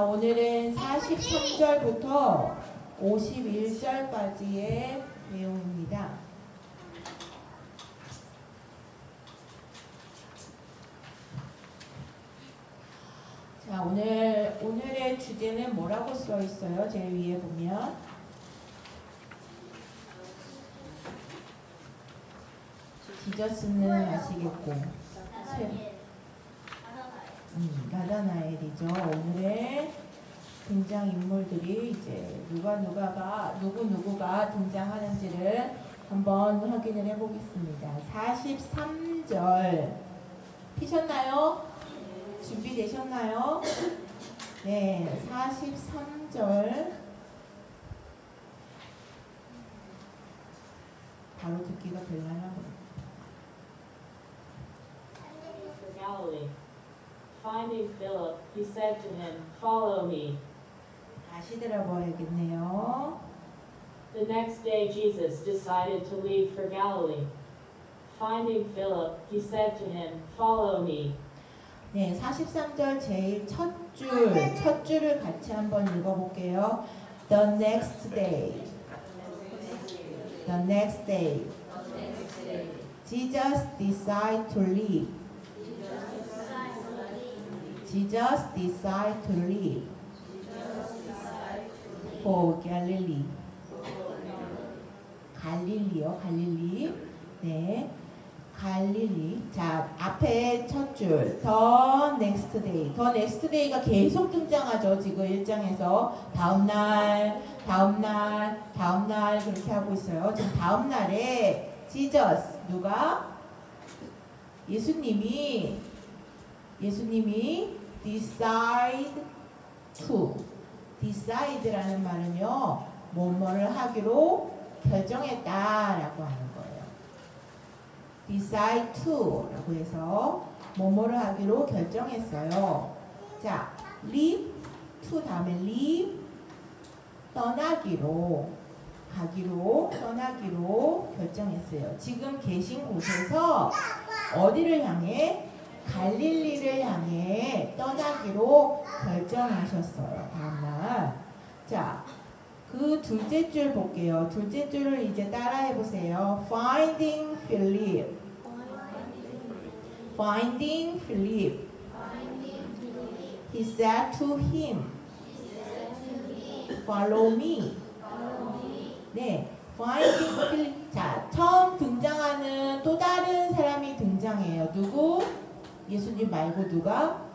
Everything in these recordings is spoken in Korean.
오늘은 43절부터 51절까지의 내용입니다. 자, 오늘의 주제는 뭐라고 써 있어요? 제일 위에 보면 지저스는 아시겠고 나다나엘이죠. 오늘의 등장 인물들이 이제 누구가 등장하는지를 한번 확인을 해보겠습니다. 43절 피셨나요? 준비되셨나요? 네, 43절 바로 듣기가 될라나? Galilee. Finding Philip, he said to him, "Follow me." 다시 들어봐야겠네요. The next day Jesus decided to leave for Galilee. Finding Philip, he said to him, "Follow me." 네, 43절 제일 첫 줄을 같이 한번 읽어볼게요. The next day. The next day. Jesus decided to leave. Jesus decided to leave for Galilee. 갈릴리요, 갈릴리. 네, 갈릴리. 자, 앞에 첫 줄. The next day. The next day가 계속 등장하죠. 지금 1장에서 다음날 그렇게 하고 있어요. 지금 다음날에 Jesus, 누가? 예수님이 decide to. decide라는 말은요, 뭐뭐를 하기로 결정했다라고 하는 거예요. decide to 라고 해서 뭐뭐를 하기로 결정했어요. 자, leave to 다음에 leave 떠나기로 결정했어요. 지금 계신 곳에서 어디를 향해? 갈릴리를 향해 떠나기로 결정하셨어요. 다음날. 자, 그 둘째 줄 볼게요. 둘째 줄을 이제 따라해 보세요. Finding Philip. Finding Philip. He said to him, "Follow me." 네, Finding Philip. 자, 처음 등장하는 또 다른 사람이 등장해요. 누구? 예수님 말고 누가?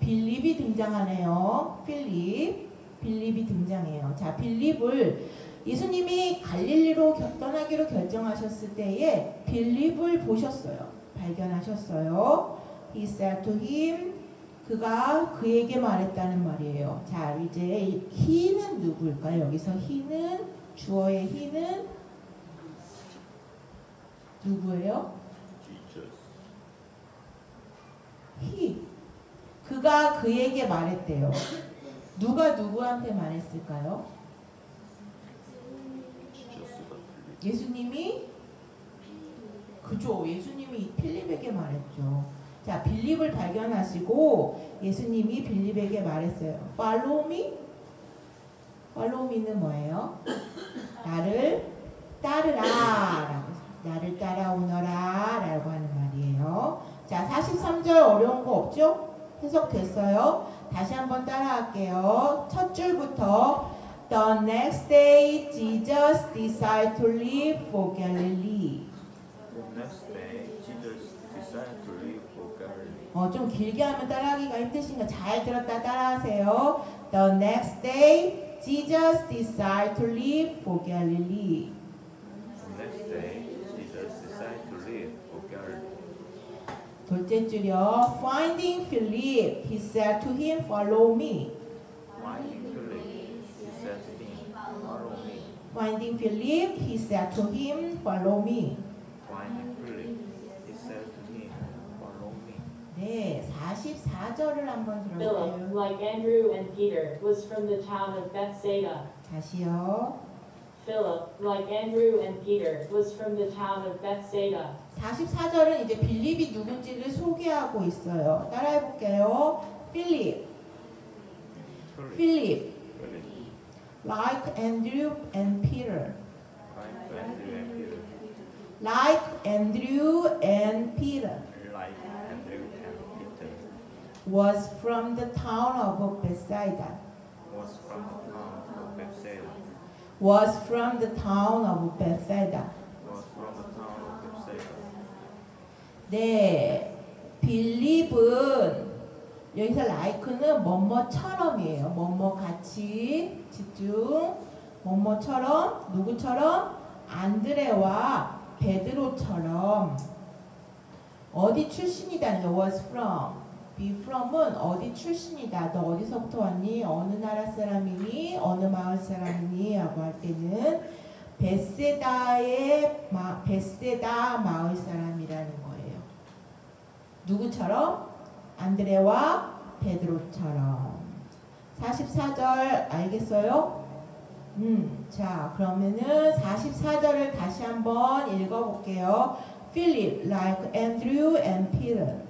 빌립이 등장하네요. 빌립이 등장해요. 자, 빌립을 예수님이 갈릴리로 떠나기로 결정하셨을 때에 빌립을 보셨어요. 발견하셨어요. He said to him, 그가 그에게 말했다는 말이에요. 자, 이제 he는 누구일까요? 여기서 he는, 주어의 he는 누구예요? he. 그가 그에게 말했대요. 누가 누구한테 말했을까요? 예수님이? 그죠. 예수님이 필립에게 말했죠. 자, 빌립을 발견하시고 예수님이 빌립에게 말했어요. Follow me? Follow me는 뭐예요? 나를 따르라. 나를 따라오너라 라고 하는 말이에요. 자, 43절 어려운 거 없죠? 해석됐어요? 다시 한번 따라할게요. 첫 줄부터 The next day Jesus decided to leave for Galilee. The next day, Jesus decided to leave for Galilee. 좀 길게 하면 따라하기가 힘드신가 잘 들었다 따라하세요. The next day Jesus decided to leave for Galilee. The next day, Jesus decided to leave for Galilee. 둘째 줄이요. Finding Philip, he said to him, "Follow me." Finding Philip, he said to him, "Follow me." Finding Philip, he said to him, "Follow me." Finding Philip, he said to him, "Follow me." 네, 44절을 한번 Philip, 들어볼게요. like Andrew and Peter, was from the town of Bethsaida. 다시요. Philip, like Andrew and Peter, was from the town of Bethsaida. 44절은 이제 빌립이 누군지를 소개하고 있어요. 따라해볼게요. 필립. Philip, Philip, like Andrew and Peter. like Andrew and Peter, Like Andrew and Peter like Andrew and Peter, was from the town of Bethsaida. was from the town of Bethsaida, Was from the town of Bethsaida. was from the town of Bethsaida. 네, 빌립은 여기서 like는 뭐뭐처럼이에요. 뭐뭐 같이 집중. 뭐뭐처럼 누구처럼 안드레와 베드로처럼 어디 출신이다. was from. be from은 어디 출신이다. 너 어디서부터 왔니? 어느 나라 사람이니? 어느 마을 사람이니? 라고 할 때는 베세다 마을 사람이라는 거예요. 누구처럼? 안드레와 베드로처럼. 44절 알겠어요? 자, 그러면은 44절을 다시 한번 읽어볼게요. Philip, like Andrew and Peter,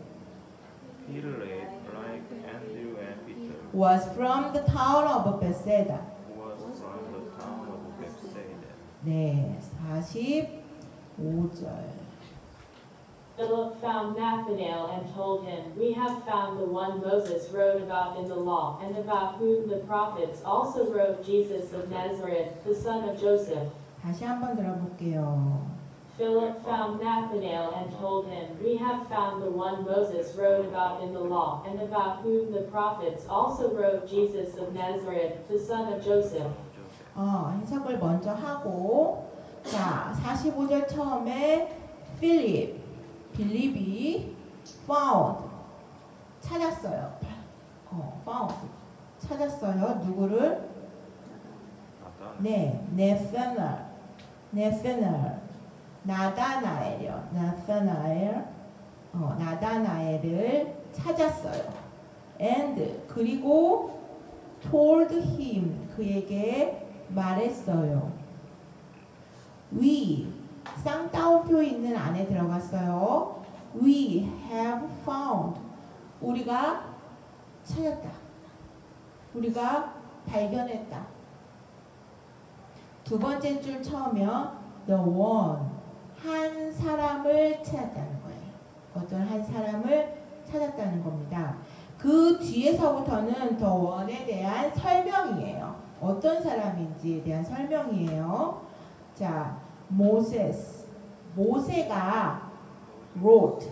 Peter, like Andrew and Peter, was from the town of Bethsaida. was from the town of Bethsaida. 네, 45절. Philip found Nathanael and told him, "We have found the one Moses wrote about in the law, and about whom the prophets also wrote, Jesus of Nazareth, the son of Joseph." 다시 한번 들어볼게요. Philip found Nathanael and told him, "We have found the one Moses wrote about in the law, and about whom the prophets also wrote, Jesus of Nazareth, the son of Joseph." 해석을 먼저 하고, 자, 45절 처음에 빌립이 found 찾았어요. found 찾았어요. 누구를? 네, 나다나엘이요. 나다나엘을 찾았어요. And 그리고 told him 그에게 말했어요. We 쌍따옴표 있는 안에 들어갔어요. We have found 우리가 찾았다. 우리가 발견했다. 두 번째 줄 처음이요. The one 한 사람을 찾았다는 거예요. 어떤 한 사람을 찾았다는 겁니다. 그 뒤에서부터는 the one에 대한 설명이에요. 어떤 사람인지에 대한 설명이에요. 자, 모세가 wrote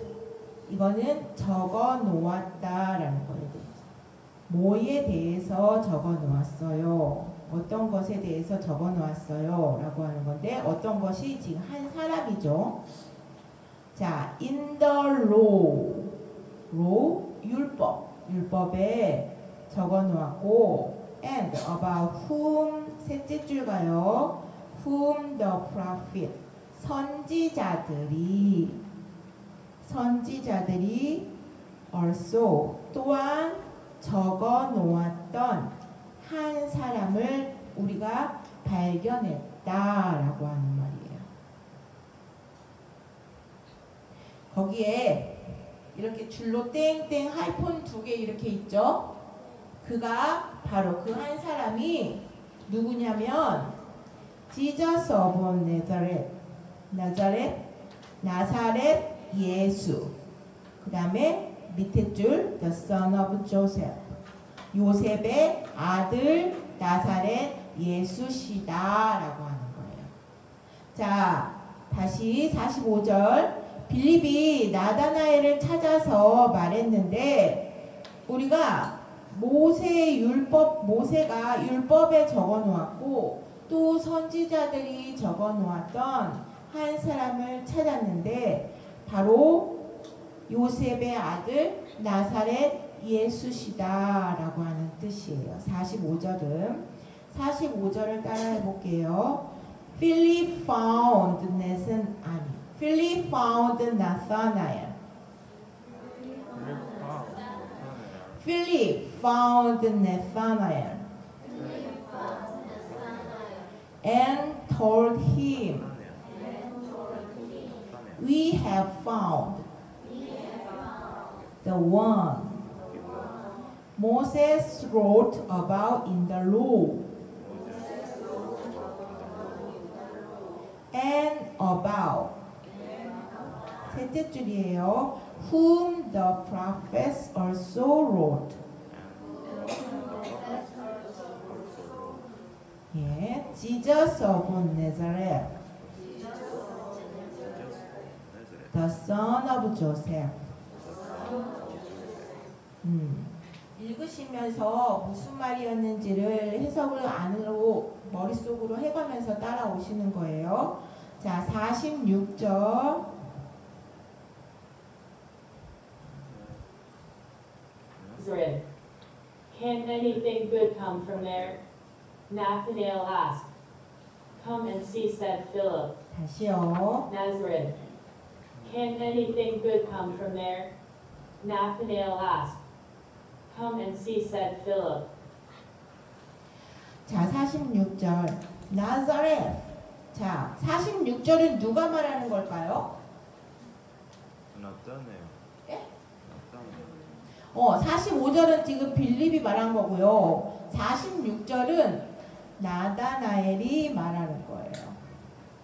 이거는 적어 놓았다라는 거예요. 뭐에 대해서 적어 놓았어요. 어떤 것에 대해서 적어 놓았어요 라고 하는 건데 어떤 것이 지금 한 사람이죠. 자, in the law 율법에 적어 놓았고 and about whom 셋째 줄 가요. whom the prophet 선지자들이 also 또한 적어 놓았던 한 사람을 우리가 발견했다라고 하는 말이에요. 거기에 이렇게 줄로 땡땡 하이폰 2개 이렇게 있죠. 그가 바로 그 한 사람이 누구냐면 Jesus of 나사렛 예수. 그 다음에 밑에 줄 the son of Joseph. 요셉의 아들 나사렛 예수시다라고 하는 거예요. 자, 다시 45절. 빌립이 나다나엘을 찾아서 말했는데 우리가 모세가 율법에 적어 놓았고 또 선지자들이 적어 놓았던 한 사람을 찾았는데 바로 요셉의 아들 나사렛 예수시다라고 하는 뜻이에요. 45절을 따라해 볼게요. Philip found Nathanael. Philip found Nathanael and told him, "We have found the one Moses wrote about in the law. And about. 셋째 줄이에요. Whom the prophets also wrote. 예, Jesus of Nazareth, the son of Joseph. 읽으시면서 무슨 말이었는지를 해석을 안으로 머릿속으로 해가면서 따라오시는 거예요. 자, 46절. Nazareth. Can anything good come from there? Nathanael asked. Come and see, said Philip. 다시요. Nazareth. Can anything good come from there? Nathanael asked. Come and see, said Philip. 자, 46절. 나사렛. 자, 46절은 누가 말하는 걸까요? 나타나요. 예? 나타나요. 45절은 지금 빌립이 말한 거고요. 46절은 나다나엘이 말하는 거예요.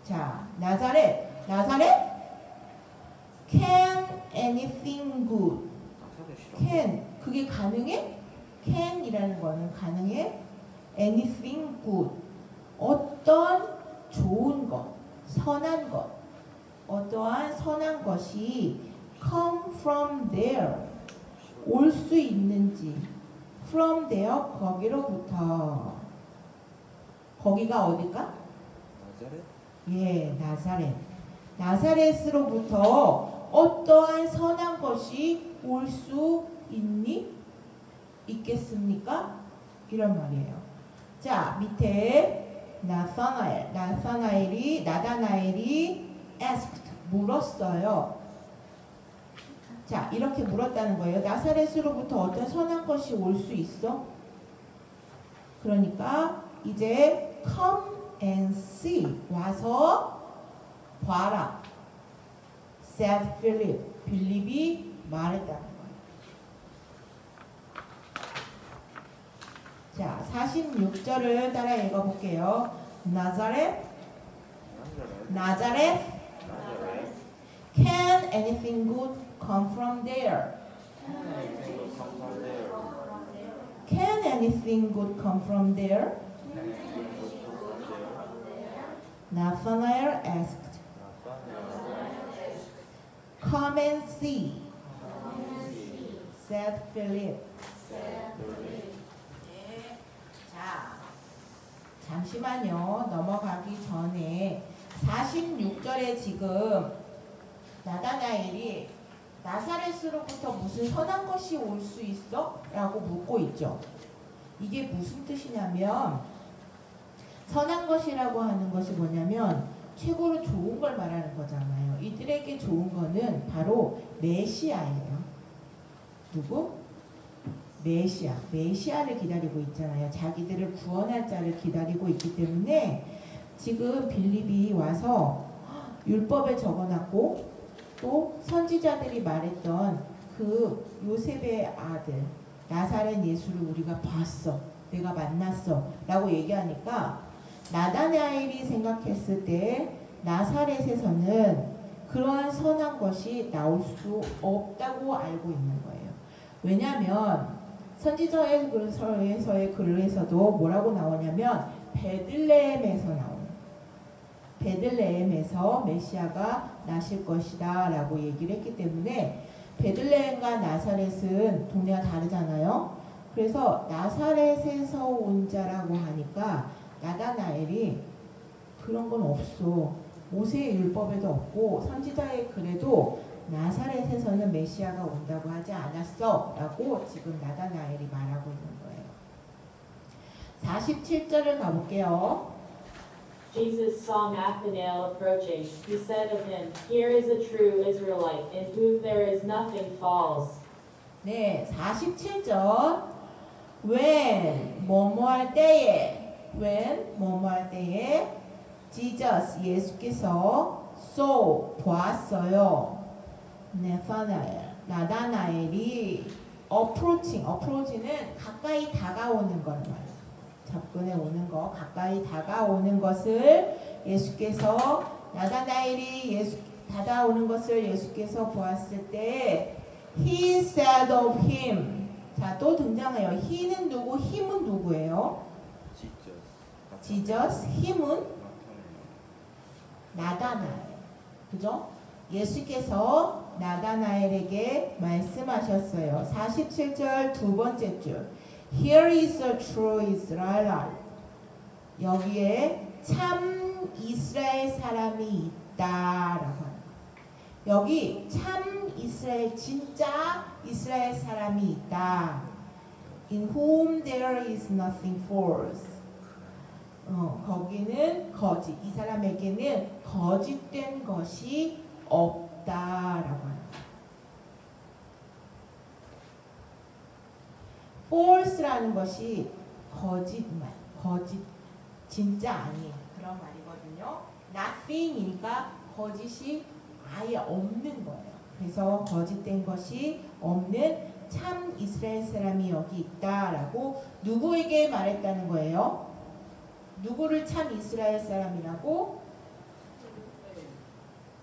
자, 나사렛. 나사렛? Can anything good? Can. 그게 가능해? Can이라는 거는 가능해? Anything good. 어떤 좋은 것, 선한 것, 어떠한 선한 것이 come from there. 올 수 있는지. from there, 거기로부터. 거기가 어딜까? 나자렛? 예, 나사렛. 나사렛으로부터 어떠한 선한 것이 올 수 있니? 있겠습니까? 이런 말이에요. 자, 밑에 나다나엘이 asked, 물었어요. 자, 이렇게 물었다는 거예요. 나사렛으로부터 어떤 선한 것이 올 수 있어? 그러니까 이제 come and see, 와서 봐라. said Philip, 빌립이 말했다는 거예요. 자, 46절을 따라 읽어볼게요. 나자렛. Can anything good come from there? Can anything good come from there? Nathanael asked. Come and see, said Philip. 자, 잠시만요. 넘어가기 전에 46절에 지금 나다나엘이 나사렛으로부터 무슨 선한 것이 올 수 있어? 라고 묻고 있죠. 이게 무슨 뜻이냐면 선한 것이라고 하는 것이 뭐냐면 최고로 좋은 걸 말하는 거잖아요. 이들에게 좋은 거는 바로 메시아예요. 누구? 메시아. 메시아를 기다리고 있잖아요. 자기들을 구원할 자를 기다리고 있기 때문에 지금 빌립이 와서 율법에 적어놨고 또 선지자들이 말했던 그 요셉의 아들 나사렛 예수를 우리가 봤어. 내가 만났어. 라고 얘기하니까 나다나엘이 생각했을 때 나사렛에서는 그러한 선한 것이 나올 수 없다고 알고 있는 거예요. 왜냐하면 선지서의 글에서도 뭐라고 나오냐면 베들레헴에서 나오는 베들레헴에서 메시아가 나실 것이다 라고 얘기를 했기 때문에 베들레헴과 나사렛은 동네가 다르잖아요. 그래서 나사렛에서 온 자라고 하니까 나다나엘이 그런 건 없어. 모세의 율법에도 없고 선지자의 글에도 나사렛에서는 메시아가 온다고 하지 않았어 라고 지금 나다나엘이 말하고 있는 거예요. 47절을 가볼게요. Jesus saw Nathanael approaching. He said of him, Here is a true Israelite, in whom there is nothing false. 네, 47절. When, 뭐뭐 할 때에, Jesus, 예수께서 saw, 보았어요. 나다나엘이 approach는 가까이 다가오는 거는 말이에요. 접근해 오는 거, 가까이 다가오는 것을 예수께서 나다나엘이 다가오는 것을 예수께서 보았을 때 He said of him. 자, 또 등장해요. He는 누구? 힘은 누구예요? Jesus. 힘은 나다나엘. 그죠? 예수께서 나다나엘에게 말씀하셨어요. 47절 두 번째 줄. Here is a true Israelite. 여기에 참 이스라엘 사람이 있다라고 합니다. 여기 참 이스라엘, 진짜 이스라엘 사람이 있다. In whom there is nothing false. 거기는 거짓. 이 사람에게는 거짓된 것이 없다라고 합니다. false라는 것이 거짓말, 거짓, 진짜 아닌 그런 말이거든요. nothing이니까 거짓이 아예 없는 거예요. 그래서 거짓된 것이 없는 참 이스라엘 사람이 여기 있다라고 누구에게 말했다는 거예요? 누구를 참 이스라엘 사람이라고?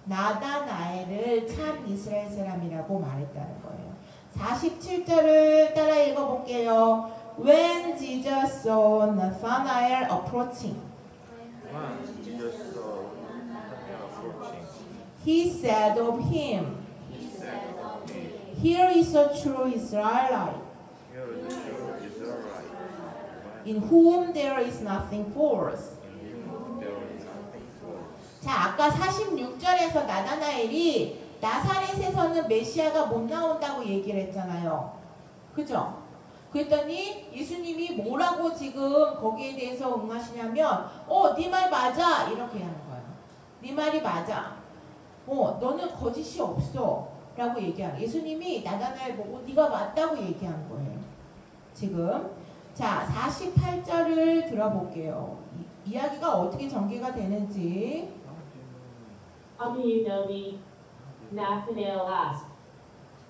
나다나엘을 참 이스라엘 사람이라고 말했다는 거예요. 47절을 따라 읽어볼게요. When Jesus saw Nathanael approaching, he said of him, Here is a true Israelite, in whom there is nothing false. 자, 아까 46절에서 나다나엘이 나사렛에서는 메시아가 못 나온다고 얘기를 했잖아요. 그죠? 그랬더니 예수님이 뭐라고 지금 거기에 대해서 응하시냐면 네 말 맞아 이렇게 하는 거예요. 네 말이 맞아. 너는 거짓이 없어 라고 얘기하는, 예수님이 나다나엘 보고 네가 맞다고 얘기한 거예요. 지금 자 48절을 들어볼게요. 이야기가 어떻게 전개가 되는지. How do you know me? Nathanael asked.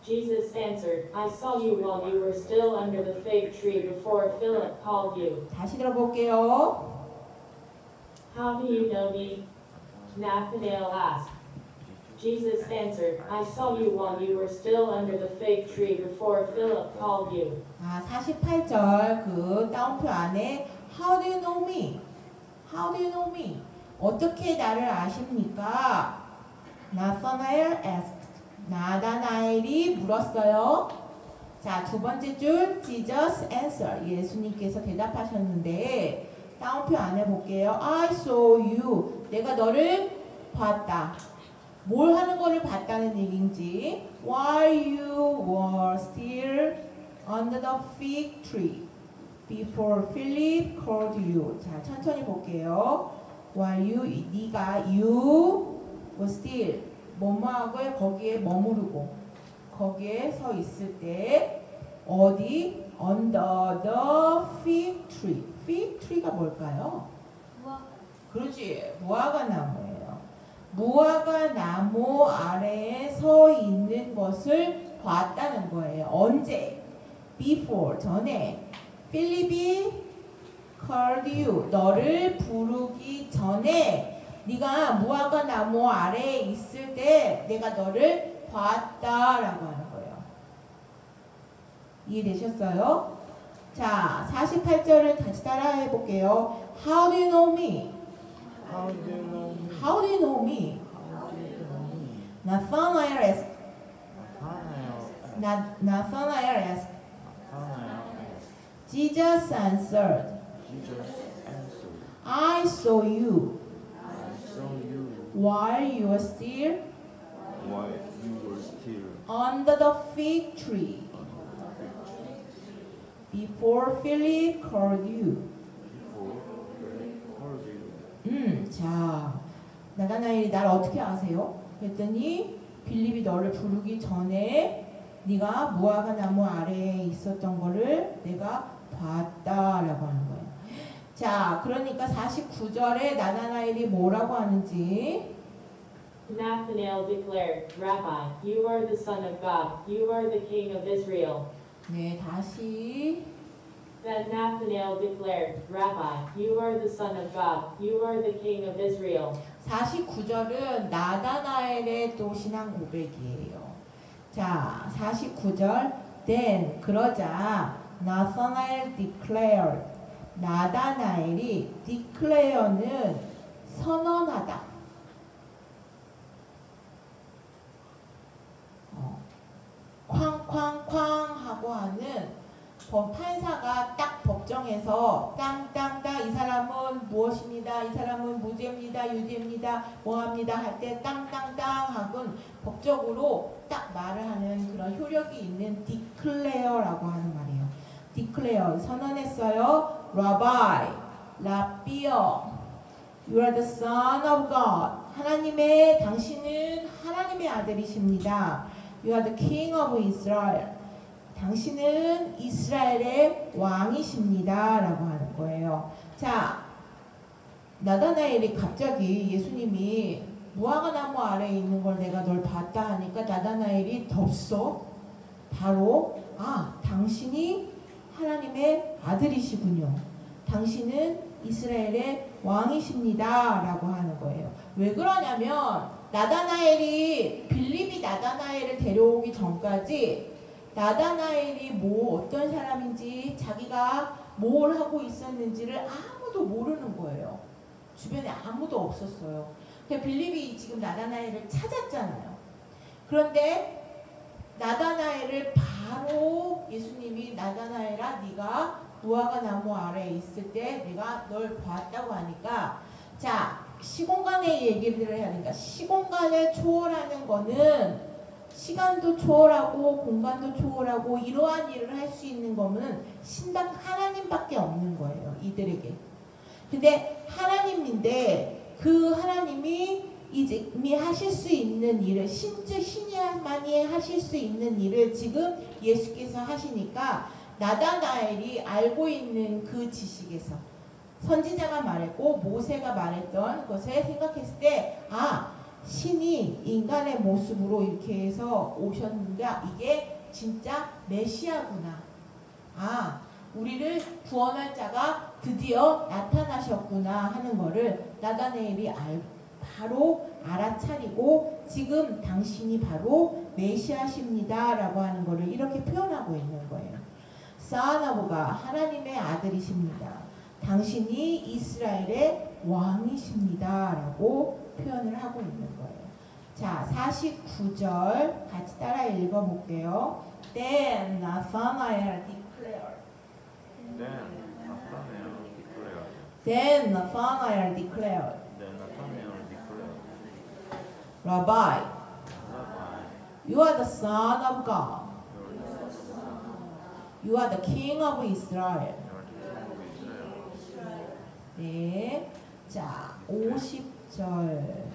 Jesus answered, I saw you while you were still under the fig tree before Philip called you. 다시 들어볼게요. How do you know me? Nathanael asked. Jesus answered, I saw you while you were still under the fig tree before Philip called you. 48절 그 따옴표 안에 How do you know me? How do you know me? 어떻게 나를 아십니까? Nathanael asked. 나다나엘이 물었어요. 자, 두 번째 줄 Jesus answered. 예수님께서 대답하셨는데 따옴표 안에 볼게요. I saw you. 내가 너를 봤다. 뭘 하는 거를 봤다는 얘기인지. While you were still under the fig tree before Philip called you. 자, 천천히 볼게요. While you were still 뭐뭐하고 거기에 머무르고 거기에 서 있을 때 어디? Under the fig tree. fig tree가 뭘까요? 그렇지. 무화과 나무예요. 무화과 나무 아래에 서 있는 것을 봤다는 거예요. 언제? Before, 전에. 필립이 called you, 너를 부르기 전에 네가 무화과 나무 아래에 있을 때 내가 너를 봤다라고 하는 거예요. 이해되셨어요? 자, 48절을 다시 따라해 볼게요. How do you know me? How do you know me? How do you know me? Nathanael asked. Nathanael asked. Jesus answered. I saw you while you were still under the fig tree before Philip called you. 자, 나다나엘이 나를 어떻게 아세요? 그랬더니 빌립이 너를 부르기 전에 네가 무화과 나무 아래에 있었던 거를 내가 봤다라고 하는 거예요. 자, 그러니까 49절에 나다나엘이 뭐라고 하는지. Nathanael declared, Rabbi, you are the Son of God, you are the King of Israel. 네, 다시. Then Nathanael declared, Rabbi, you are the Son of God, you are the King of Israel. 49절은 나다나엘의 또 신앙 고백이에요. 자, 49절. Then 그러자 나다나엘 declared. 나다나엘이 declare는 선언하다. 쾅쾅쾅 하고 하는 판사가 딱 법정에서 땅땅땅 이 사람은 무엇입니다. 이 사람은 무죄입니다. 유죄입니다. 뭐합니다. 할 때 땅땅땅 하고 법적으로 딱 말을 하는 그런 효력이 있는 declare라고 하는 말이에요. declare 선언했어요. Rabbi, 라비어, you are the son of God. 당신은 하나님의 아들이십니다. You are the king of Israel. 당신은 이스라엘의 왕이십니다. 라고 하는 거예요. 자, 나다나엘이 갑자기 예수님이 무화과 나무 아래에 있는 걸 내가 널 봤다 하니까 나다나엘이 덥석 바로 당신이 하나님의 아들이시군요. 당신은 이스라엘의 왕이십니다. 라고 하는 거예요. 왜 그러냐면 나다나엘이 빌립이 나다나엘을 데려오기 전까지 나다나엘이 어떤 사람인지 자기가 뭘 하고 있었는지를 아무도 모르는 거예요. 주변에 아무도 없었어요. 빌립이 지금 나다나엘을 찾았잖아요. 그런데 나다나엘을 바로 예수님이 나다나엘아 네가 무화과 나무 아래에 있을 때 내가 널 봤다고 하니까 자 시공간의 얘기를 해야 하니까 시공간을 초월하는 거는 시간도 초월하고 공간도 초월하고 이러한 일을 할 수 있는 거는 신당 하나님밖에 없는 거예요. 이들에게. 근데 하나님인데 그 하나님이 이미 하실 수 있는 일을 신이만이 하실 수 있는 일을 지금 예수께서 하시니까 나다나엘이 알고 있는 그 지식에서 선지자가 말했고 모세가 말했던 것을 생각했을 때 신이 인간의 모습으로 이렇게 해서 오셨는데 이게 진짜 메시아구나. 우리를 구원할 자가 드디어 나타나셨구나 하는 거를 나다나엘이 바로 알아차리고 지금 당신이 바로 메시아십니다 라고 하는 거를 이렇게 표현하고 있는 거예요. Son of God, 하나님의 아들이십니다. 당신이 이스라엘의 왕이십니다 라고 표현을 하고 있는 거예요. 자, 49절 같이 따라 읽어볼게요. Then Nathanael declared. Then Nathanael declared. Rabbi, you are the Son of God. You are the King of Israel. 네, 자, 50절.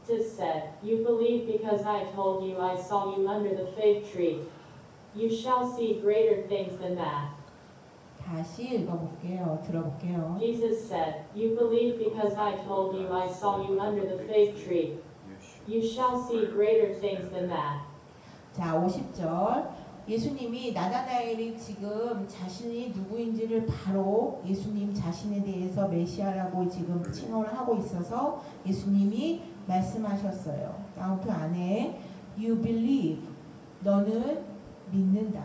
Jesus said, You believe because I told you I saw you under the fig tree. You shall see greater things than that. 다시 읽어볼게요. 들어볼게요. Jesus said, You believe because I told you I saw you under the fig tree. You shall see greater things than that. 자, 50절. 예수님이 나다나엘이 지금 자신이 누구인지를 바로 예수님 자신에 대해서 메시아라고 지금 칭호를 하고 있어서 예수님이 말씀하셨어요. 다음표 안에 You believe. 너는 믿는다.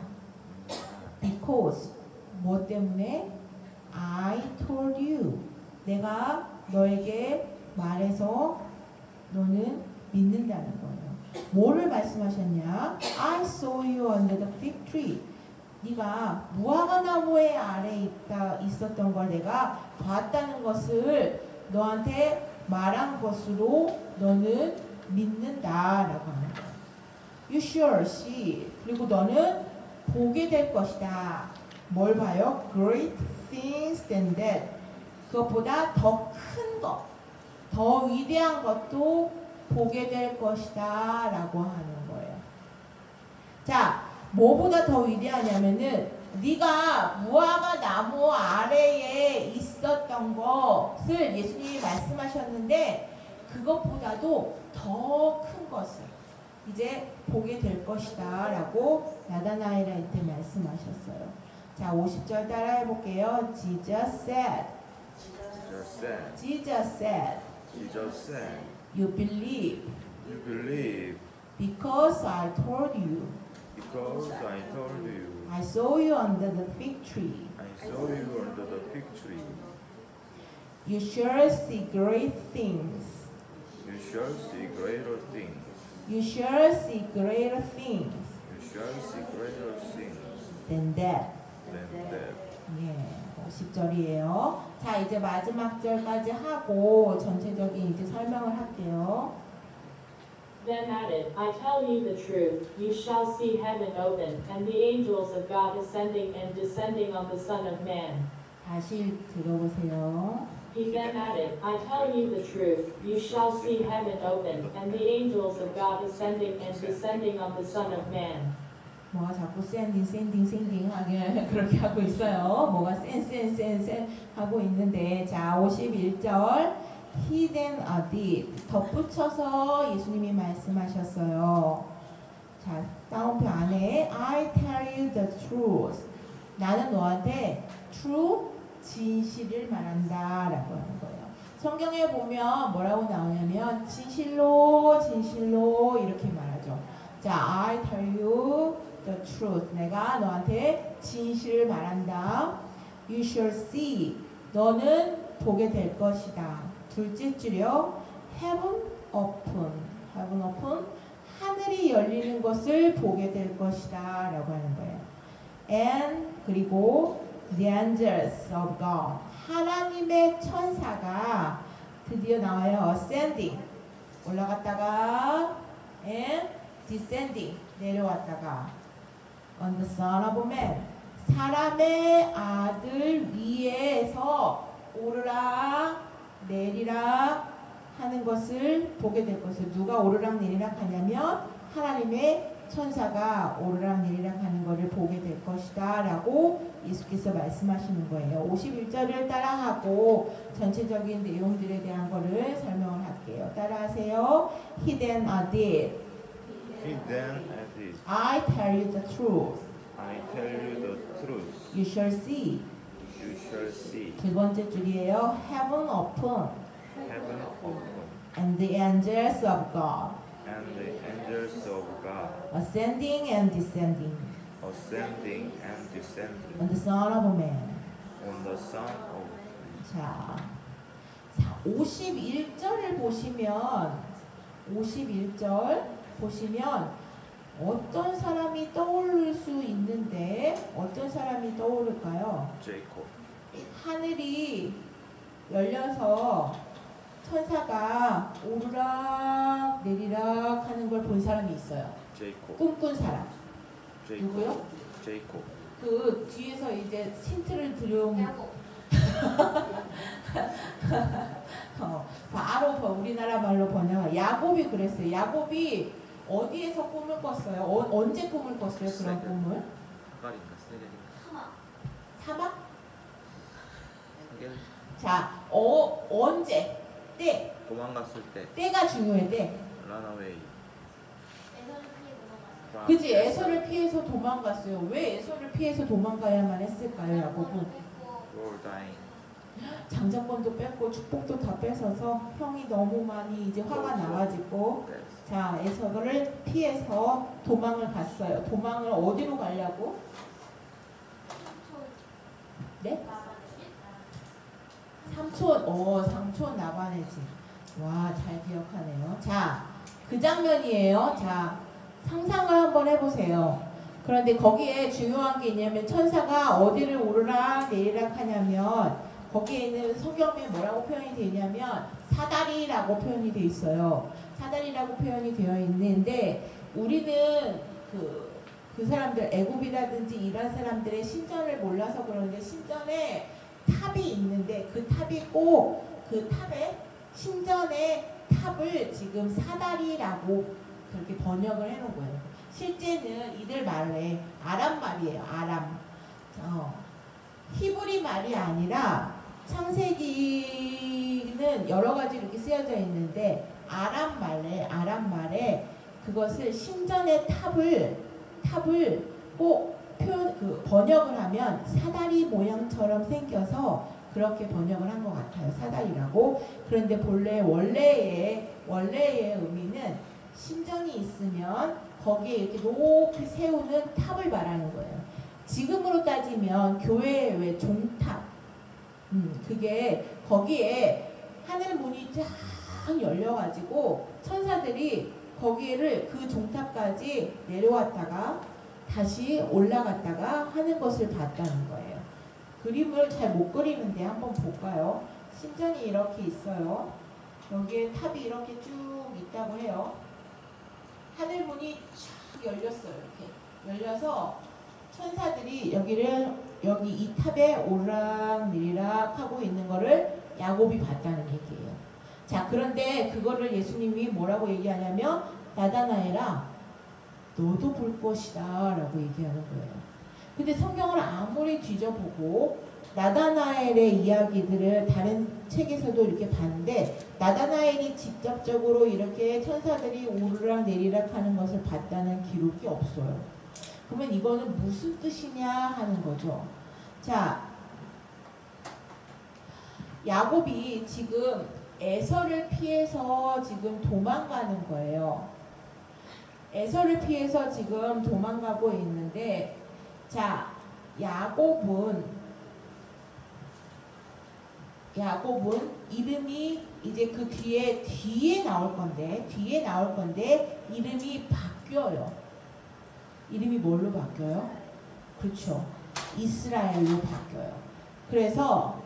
Because. 뭐 때문에? I told you. 내가 너에게 말해서 너는 믿는다는 거예요. 뭐를 말씀하셨냐? I saw you under the fig tree. 네가 무화과 나무의 아래에 있었던 걸 내가 봤다는 것을 너한테 말한 것으로 너는 믿는다라고 하는 거예요. You shall see. 그리고 너는 보게 될 것이다. 뭘 봐요? Great things than that. 그것보다 더 큰 것, 더 위대한 것도 보게 될 것이다 라고 하는 거예요. 자, 뭐보다 더 위대하냐면은 네가 무화과 나무 아래에 있었던 것을 예수님이 말씀하셨는데 그것보다도 더 큰 것을 이제 보게 될 것이다 라고 나다나엘한테 말씀하셨어요. 자, 50절 따라해 볼게요. Jesus said. Jesus said. Jesus said. Jesus said. You believe You believe because I told you. because I told you. I saw you under the fig tree. I saw you under the fig tree. You shall see great things. You shall see greater things. You shall see greater things You shall see greater things than that. than that. 예, 50절이에요. 자, 이제 마지막 절까지 하고 전체적인 이제 설명을 할게요. Then added, I tell you the truth, you shall see heaven open, and the angels of God ascending and descending on the Son of Man. 다시 들어보세요. He then added, I tell you the truth, you shall see heaven open, and the angels of God ascending and descending on the Son of Man. 뭐가 자꾸 샌딩 하게 그렇게 하고 있어요. 뭐가 센 하고 있는데, 자, 51절 He then did 덧붙여서 예수님이 말씀하셨어요. 자, 다운표 안에 I tell you the truth. 나는 너한테 true 진실을 말한다 라고 하는 거예요. 성경에 보면 뭐라고 나오냐면 진실로 이렇게 말하죠. 자, I tell you the truth. 내가 너한테 진실을 말한다. You shall see. 너는 보게 될 것이다. 둘째 줄여 heaven open. heaven open. 하늘이 열리는 것을 보게 될 것이다 라고 하는 거예요. And 그리고 the angels of God. 하나님의 천사가 드디어 나와요. ascending. 올라갔다가 and descending. 내려왔다가 on the son of man. 사람의 아들 위에서 오르락 내리락 하는 것을 보게 될 것을 누가 오르락 내리락 하냐면 하나님의 천사가 오르락 내리락 하는 것을 보게 될 것이다 라고 예수께서 말씀하시는 거예요. 51절을 따라하고 전체적인 내용들에 대한 거를 설명을 할게요. 따라하세요. He then did. He then added, I tell you the truth. I tell you the truth. You shall see. You shall see 두 번째 줄이에요. Heaven open. heaven open And the angels of God. and the angels of God Ascending and descending. ascending and descending On the son of man. on the Son of 자, 51절을 보시면 51절 보시면 어떤 사람이 떠오를 수 있는데 어떤 사람이 떠오를까요? Jacob. 하늘이 열려서 천사가 오르락 내리락 하는 걸 본 사람이 있어요. Jacob. 꿈꾼 사람. Jacob. 누구요? Jacob. 그 뒤에서 이제 힌트를 들여온 바로 우리나라 말로 번역 야곱이 그랬어요. 야곱이 어디에서 꿈을 꿨어요? 언제 꿈을 꿨어요? 그런 꿈을? 사갈인가 세겔인가? 사막? 세겔. 자, 언제? 때. 도망갔을 때 때가 중요해. 때. 런어웨이. 그치? 에서를 피해서 도망갔어요. 왜 에서를 피해서 도망가야만 했을까요? 야곱은? You're dying. 장자권도 뺐고 축복도 다 뺏어서 형이 너무 많이 이제 화가 나가지고 자, 에서를 피해서 도망을 갔어요. 도망을 어디로 가려고? 네? 삼촌 나바네 집. 와, 잘 기억하네요. 자, 그 장면이에요. 자, 상상을 한번 해보세요. 그런데 거기에 중요한 게 있냐면 천사가 어디를 오르락 내리락 하냐면 거기에 있는 성경에 뭐라고 표현이 되냐면 사다리라고 표현이 돼 있어요. 사다리라고 표현이 되어 있는데 우리는 그 사람들 애굽이라든지 이런 사람들의 신전을 몰라서 그러는데 신전에 탑이 있는데 그 탑이 꼭 그 탑에 신전의 탑을 지금 사다리라고 그렇게 번역을 해놓은 거예요. 실제는 이들 말에 아람 말이에요. 아람. 히브리 말이 아니라 창세기는 여러 가지 이렇게 쓰여져 있는데 아람 말에 그것을 신전의 탑을 꼭 번역을 하면 사다리 모양처럼 생겨서 그렇게 번역을 한 것 같아요. 사다리라고. 그런데 원래의 의미는 신전이 있으면 거기에 이렇게 높이 세우는 탑을 말하는 거예요. 지금으로 따지면 교회의 왜 종탑, 그게 거기에 하늘 문이 쫙 열려가지고 천사들이 거기를 그 종탑까지 내려왔다가 다시 올라갔다가 하는 것을 봤다는 거예요. 그림을 잘 못 그리는데 한번 볼까요? 신전이 이렇게 있어요. 여기에 탑이 이렇게 쭉 있다고 해요. 하늘 문이 쫙 열렸어요. 이렇게 열려서 천사들이 여기 이 탑에 오르락내리락 하고 있는 거를 야곱이 봤다는 얘기예요. 자, 그런데 그거를 예수님이 뭐라고 얘기하냐면 나다나엘아 너도 볼 것이다 라고 얘기하는 거예요. 근데 성경을 아무리 뒤져보고 나다나엘의 이야기들을 다른 책에서도 이렇게 봤는데 나다나엘이 직접적으로 이렇게 천사들이 오르락 내리락 하는 것을 봤다는 기록이 없어요. 그러면 이거는 무슨 뜻이냐 하는 거죠. 자, 야곱이 지금 에서를 피해서 지금 도망가는 거예요. 에서를 피해서 지금 도망가고 있는데, 자, 야곱은 이름이 이제 그 뒤에 나올 건데 이름이 바뀌어요. 이름이 뭘로 바뀌어요? 그렇죠. 이스라엘로 바뀌어요. 그래서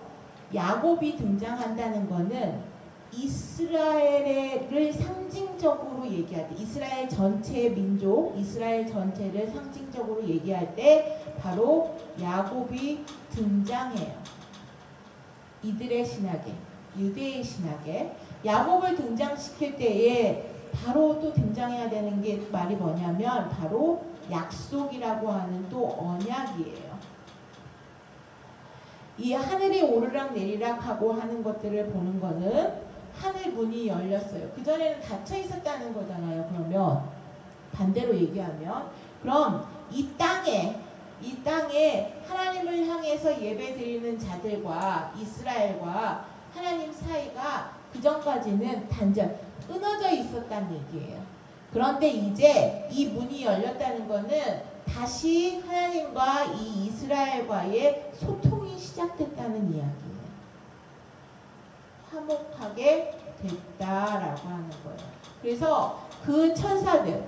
야곱이 등장한다는 거는 이스라엘을 상징적으로 얘기할 때, 이스라엘 전체 민족, 이스라엘 전체를 상징적으로 얘기할 때 바로 야곱이 등장해요. 이들의 신학에, 유대의 신학에 야곱을 등장시킬 때에 바로 또 등장해야 되는 게 말이 뭐냐면 바로 약속이라고 하는 또 언약이에요. 이 하늘이 오르락 내리락 하고 하는 것들을 보는 거는 하늘 문이 열렸어요. 그전에는 닫혀 있었다는 거잖아요. 그러면 반대로 얘기하면 그럼 이 땅에 하나님을 향해서 예배드리는 자들과 이스라엘과 하나님 사이가 그전까지는 단절 끊어져 있었다는 얘기예요. 그런데 이제 이 문이 열렸다는 거는 다시 하나님과 이 이스라엘과의 소통이 시작됐다는 이야기예요. 화목하게 됐다라고 하는 거예요. 그래서 그 천사들,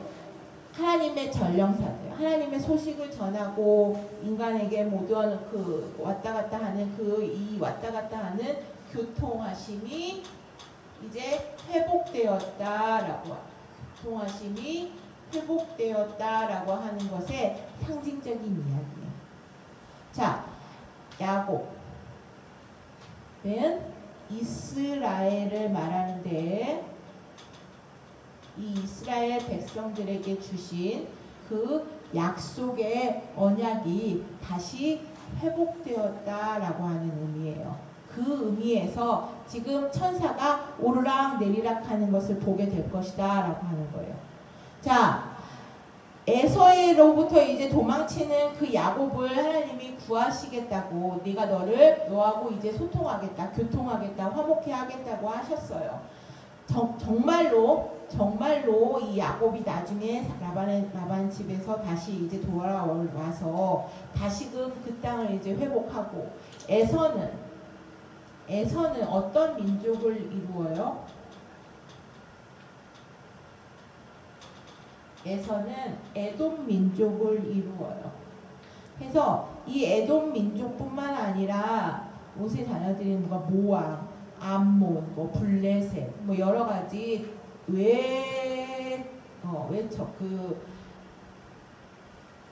하나님의 전령사들, 하나님의 소식을 전하고 인간에게 모든 그 왔다 갔다 하는 이 왔다 갔다 하는 교통하심이 이제 회복되었다라고 하는 것의 상징적인 이야기예요. 자, 야곱은 이스라엘을 말하는데 이 이스라엘 백성들에게 주신 그 약속의 언약이 다시 회복되었다라고 하는 의미예요. 그 의미에서 지금 천사가 오르락 내리락 하는 것을 보게 될 것이다 라고 하는 거예요. 자, 에서로부터 이제 도망치는 그 야곱을 하나님이 구하시겠다고, 네가 너하고 이제 소통하겠다, 교통하겠다, 화목해 하겠다고 하셨어요. 정말로 이 야곱이 나중에 라반 집에서 다시 이제 돌아와서 다시금 그 땅을 이제 회복하고, 에서는 어떤 민족을 이루어요? 에서는 에돔 민족을 이루어요. 그래서 이 에돔 민족뿐만 아니라 모세 자녀들이 모압, 암몬, 블레셋, 여러 가지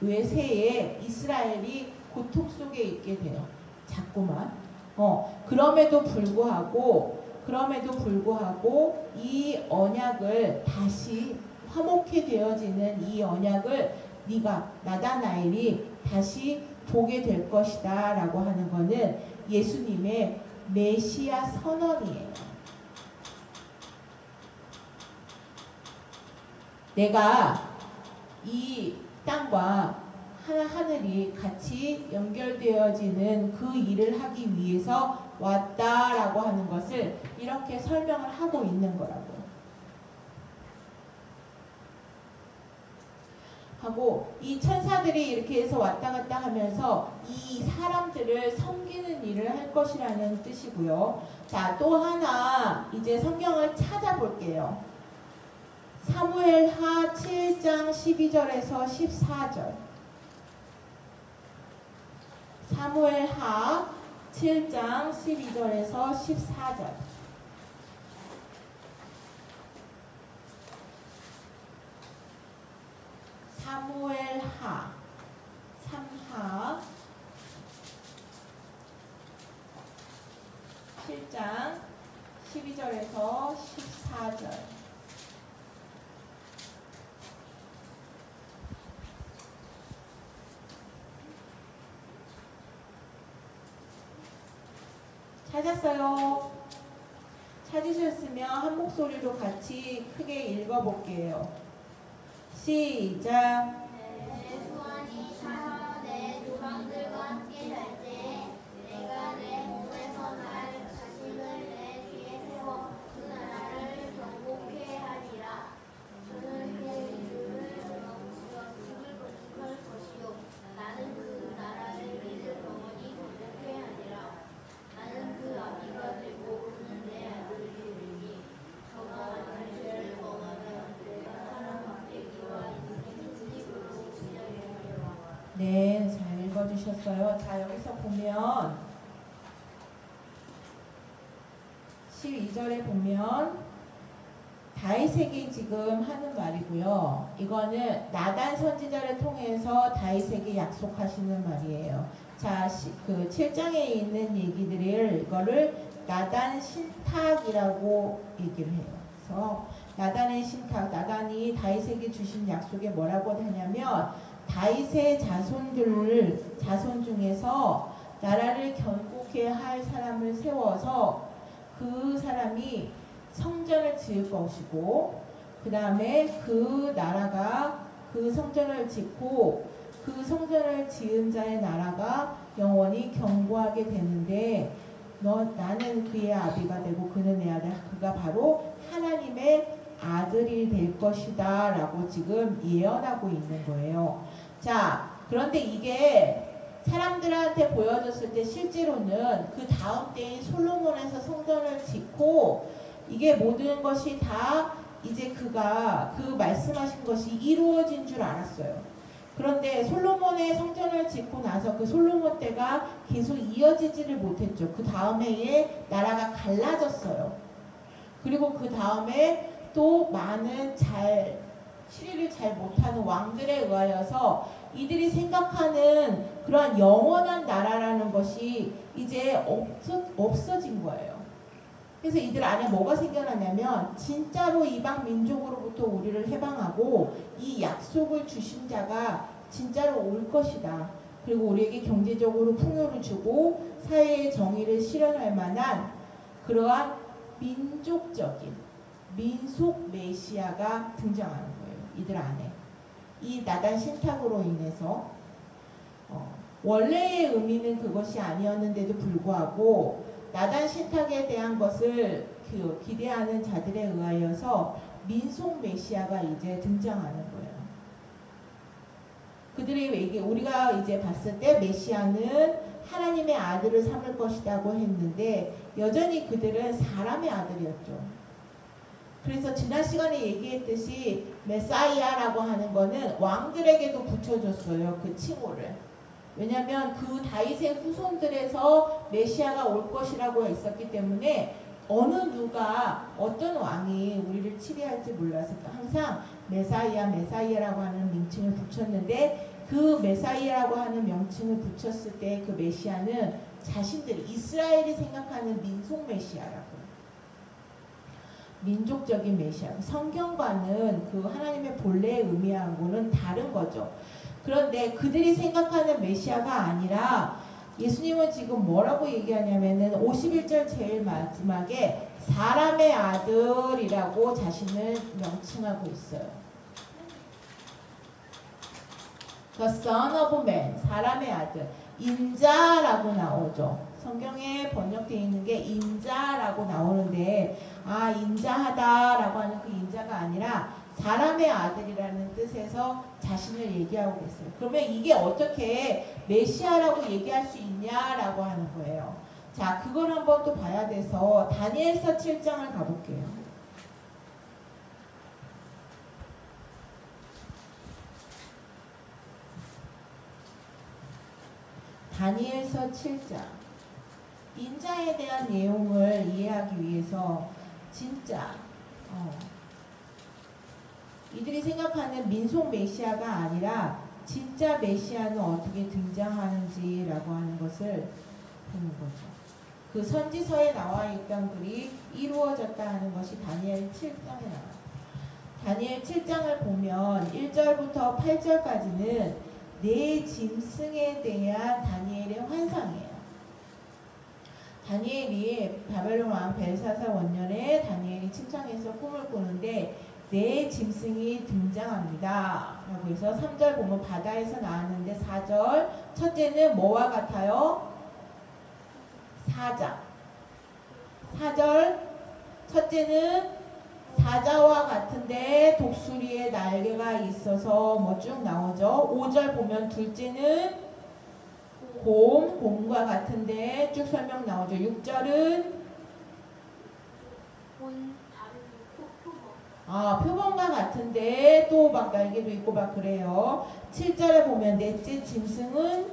외세에 이스라엘이 고통 속에 있게 돼요. 자꾸만. 그럼에도 불구하고 이 언약을 다시 화목해 되어지는 이 언약을 나다나엘이 다시 보게 될 것이다 라고 하는 것은 예수님의 메시아 선언이에요. 내가 이 땅과 하늘이 같이 연결되어지는 그 일을 하기 위해서 왔다라고 하는 것을 이렇게 설명을 하고 있는 거라고요. 하고 이 천사들이 이렇게 해서 왔다 갔다 하면서 이 사람들을 섬기는 일을 할 것이라는 뜻이고요. 자, 또 하나 이제 성경을 찾아볼게요. 사무엘하 7장 12절에서 14절. 사무엘하 7장 12절에서 14절. 사무엘하 3하 7장 12절에서 14절. 찾았어요? 찾으셨으면 한 목소리로 같이 크게 읽어볼게요. 시작. 내 소원이 차서 내 조상들과 함께 살 때 내가 내 몸에서 날 자신을 내 뒤에 세워 그 나라를 경복해 하리라. 저는 그 이름을 죽을 것이요 나는 그 나라를 믿을 영원히 경복해 하리라. 나는 그 아비가 되고 그는 내 아들이 되리니 저가 나의 죄를 범하면 내가 사람 막대기와 인생의 띠으로 진영해 하리라. 네, 잘 읽어주셨어요. 자, 여기서 보면 12절에 보면 다윗에게 지금 하는 말이고요. 이거는 나단 선지자를 통해서 다윗에게 약속하시는 말이에요. 자, 그 7장에 있는 얘기들을 이거를 나단 신탁이라고 얘기를 해요. 그래서 나단의 신탁, 나단이 다윗에게 주신 약속에 뭐라고 하냐면 다윗의 자손 중에서 나라를 견고케 할 사람을 세워서 그 사람이 성전을 지을 것이고 그 다음에 그 나라가 그 성전을 짓고 그 성전을 지은 자의 나라가 영원히 견고하게 되는데 나는 그의 아비가 되고 그는 내 아들, 그가 바로 하나님의 아들이 될 것이다 라고 지금 예언하고 있는 거예요. 자, 그런데 이게 사람들한테 보여줬을 때 실제로는 그 다음 때인 솔로몬에서 성전을 짓고 이게 모든 것이 다 이제 그가 그 말씀하신 것이 이루어진 줄 알았어요. 그런데 솔로몬의 성전을 짓고 나서 그 솔로몬 때가 계속 이어지지를 못했죠. 그 다음 해에 나라가 갈라졌어요. 그리고 그 다음에 또 많은 치리를 잘 못하는 왕들에 의하여서 이들이 생각하는 그러한 영원한 나라라는 것이 이제 없어진 거예요. 그래서 이들 안에 뭐가 생겨나냐면 진짜로 이방 민족으로부터 우리를 해방하고 이 약속을 주신 자가 진짜로 올 것이다. 그리고 우리에게 경제적으로 풍요를 주고 사회의 정의를 실현할 만한 그러한 민족적인 민속 메시아가 등장하는 거예요. 이들 안에. 이 나단 신탁으로 인해서 원래의 의미는 그것이 아니었는데도 불구하고 나단 신탁에 대한 것을 기대하는 자들에 의하여서 민속 메시아가 이제 등장하는 거예요. 그들이 우리가 이제 봤을 때 메시아는 하나님의 아들을 삼을 것이라고 했는데 여전히 그들은 사람의 아들이었죠. 그래서 지난 시간에 얘기했듯이 메사이아라고 하는 거는 왕들에게도 붙여줬어요. 그 칭호를. 왜냐하면 그 다윗의 후손들에서 메시아가 올 것이라고 했었기 때문에 어느 누가 어떤 왕이 우리를 치리할지 몰라서 항상 메사이아라고 하는 명칭을 붙였는데 그 메사이아라고 하는 명칭을 붙였을 때 그 메시아는 자신들 이스라엘이 생각하는 민속 메시아라고. 민족적인 메시아. 성경과는 그 하나님의 본래의 의미하고는 다른 거죠. 그런데 그들이 생각하는 메시아가 아니라 예수님은 지금 뭐라고 얘기하냐면은 51절 제일 마지막에 사람의 아들이라고 자신을 명칭하고 있어요. The Son of Man, 사람의 아들. 인자라고 나오죠. 성경에 번역되어 있는 게 인자라고 나오는데 인자하다라고 하는 그 인자가 아니라 사람의 아들이라는 뜻에서 자신을 얘기하고 계세요. 그러면 이게 어떻게 메시아라고 얘기할 수 있냐라고 하는 거예요. 자, 그걸 한번 또 봐야 돼서 다니엘서 7장을 가볼게요. 다니엘서 7장. 인자에 대한 내용을 이해하기 위해서 진짜 이들이 생각하는 민속 메시아가 아니라 진짜 메시아는 어떻게 등장하는지라고 하는 것을 보는 거죠. 그 선지서에 나와 있던 글이 이루어졌다 하는 것이 다니엘 7장에 나와요. 다니엘 7장을 보면 1절부터 8절까지는 네 짐승에 대한 다니엘의 환상이에요. 다니엘이 바벨론 왕 벨사살 원년에 다니엘이 침상에서 꿈을 꾸는데 네 짐승이 등장합니다. 라고 해서 3절 보면 바다에서 나왔는데 4절 첫째는 뭐와 같아요? 사자. 4절 첫째는 사자와 같은데 독수리의 날개가 있어서 뭐 쭉 나오죠. 5절 보면 둘째는 곰과 같은데 쭉 설명 나오죠. 6절은 표범과 같은데 또 막 날개도 있고 막 그래요. 7절에 보면 넷째 짐승은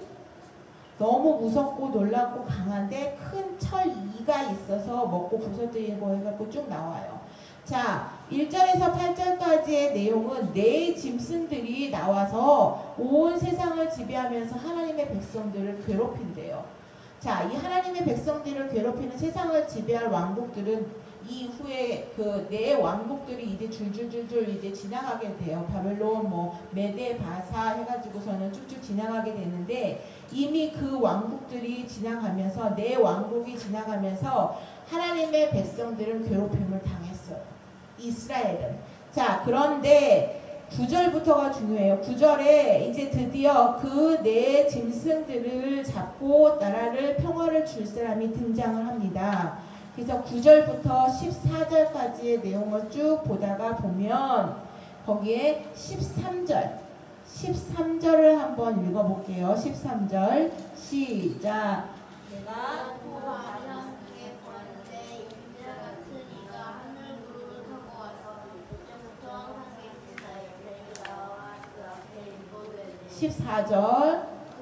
너무 무섭고 놀랍고 강한데 큰 철이가 있어서 먹고 부서뜨리고 해갖고 쭉 나와요. 자, 1절에서 8절까지의 내용은 네 짐승들이 나와서 온 세상을 지배하면서 하나님의 백성들을 괴롭힌대요. 자, 이 하나님의 백성들을 괴롭히는 세상을 지배할 왕국들은 이후에 그 네 왕국들이 이제 줄줄줄줄 이제 지나가게 돼요. 바벨론, 메데, 바사 해가지고서는 쭉쭉 지나가게 되는데 이미 그 왕국들이 지나가면서 네 왕국이 지나가면서 하나님의 백성들은 괴롭힘을 당했어요. 이스라엘은. 자, 그런데 9절부터가 중요해요. 9절에 이제 드디어 그 네 짐승들을 잡고 나라를 평화를 줄 사람이 등장을 합니다. 그래서 9절부터 14절까지의 내용을 쭉 보다가 보면 거기에 13절을 한번 읽어볼게요. 13절 시작. 내가 하나님께 보았는데 인자 같은 이가 하늘 구름을 타고 와서 이제부터 항상 계신 자의 데리고 나와 그 앞에 인도되니 14절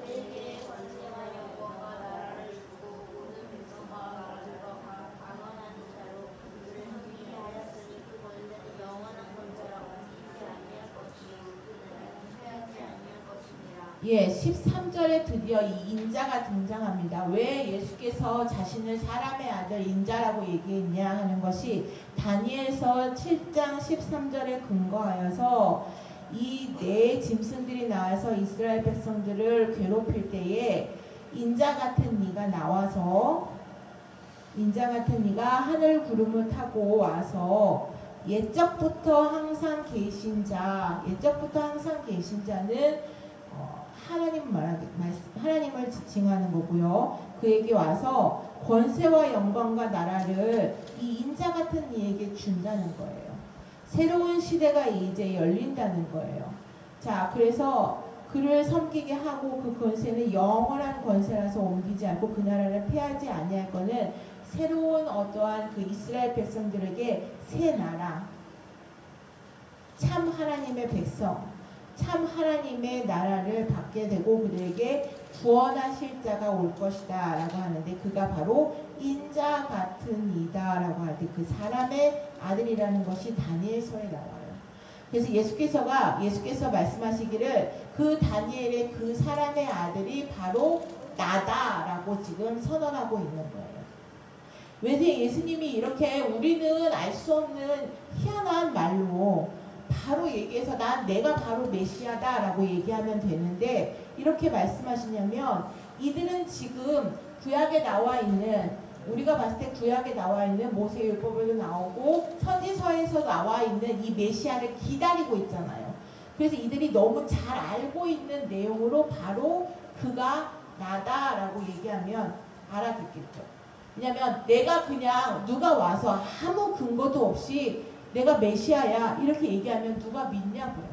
그에게 권세와 영광과 나라를 주고 모든 백성과 나라들과 강원한 자로 그를 함께 하였으니 그 권세는 영원한 권세라 옮기지 아니할 것이요 그는 패하지 아니할 것이니라. 13절에 드디어 이 인자가 등장합니다. 왜 예수께서 자신을 사람의 아들 인자라고 얘기했냐 하는 것이 다니엘서 7장 13절에 근거하여서 이 네 짐승들이 나와서 이스라엘 백성들을 괴롭힐 때에 인자 같은 이가 나와서 인자 같은 이가 하늘 구름을 타고 와서 옛적부터 항상 계신 자는 하나님을 지칭하는 거고요. 그에게 와서 권세와 영광과 나라를 이 인자 같은 이에게 준다는 거예요. 새로운 시대가 이제 열린다는 거예요. 자, 그래서 그를 섬기게 하고 그 권세는 영원한 권세라서 옮기지 않고 그 나라를 폐하지 아니할 거는 새로운 어떠한 그 이스라엘 백성들에게 새 나라, 참 하나님의 백성, 참 하나님의 나라를 받게 되고 그들에게 구원하실 자가 올 것이다 라고 하는데 그가 바로 인자 같은 이다 라고 할 때 그 사람의 아들이라는 것이 다니엘서에 나와요. 그래서 예수께서 말씀하시기를 그 다니엘의 그 사람의 아들이 바로 나다 라고 지금 선언하고 있는 거예요. 왜 예수님이 이렇게 우리는 알 수 없는 희한한 말로 바로 얘기해서 내가 바로 메시아다 라고 얘기하면 되는데 이렇게 말씀하시냐면 이들은 지금 구약에 나와 있는 우리가 봤을 때 구약에 나와 있는 모세율법에도 나오고 선지서에서 나와 있는 이 메시아를 기다리고 있잖아요. 그래서 이들이 너무 잘 알고 있는 내용으로 바로 그가 나다라고 얘기하면 알아듣겠죠. 왜냐면 내가 그냥 누가 와서 아무 근거도 없이 내가 메시아야 이렇게 얘기하면 누가 믿냐고요.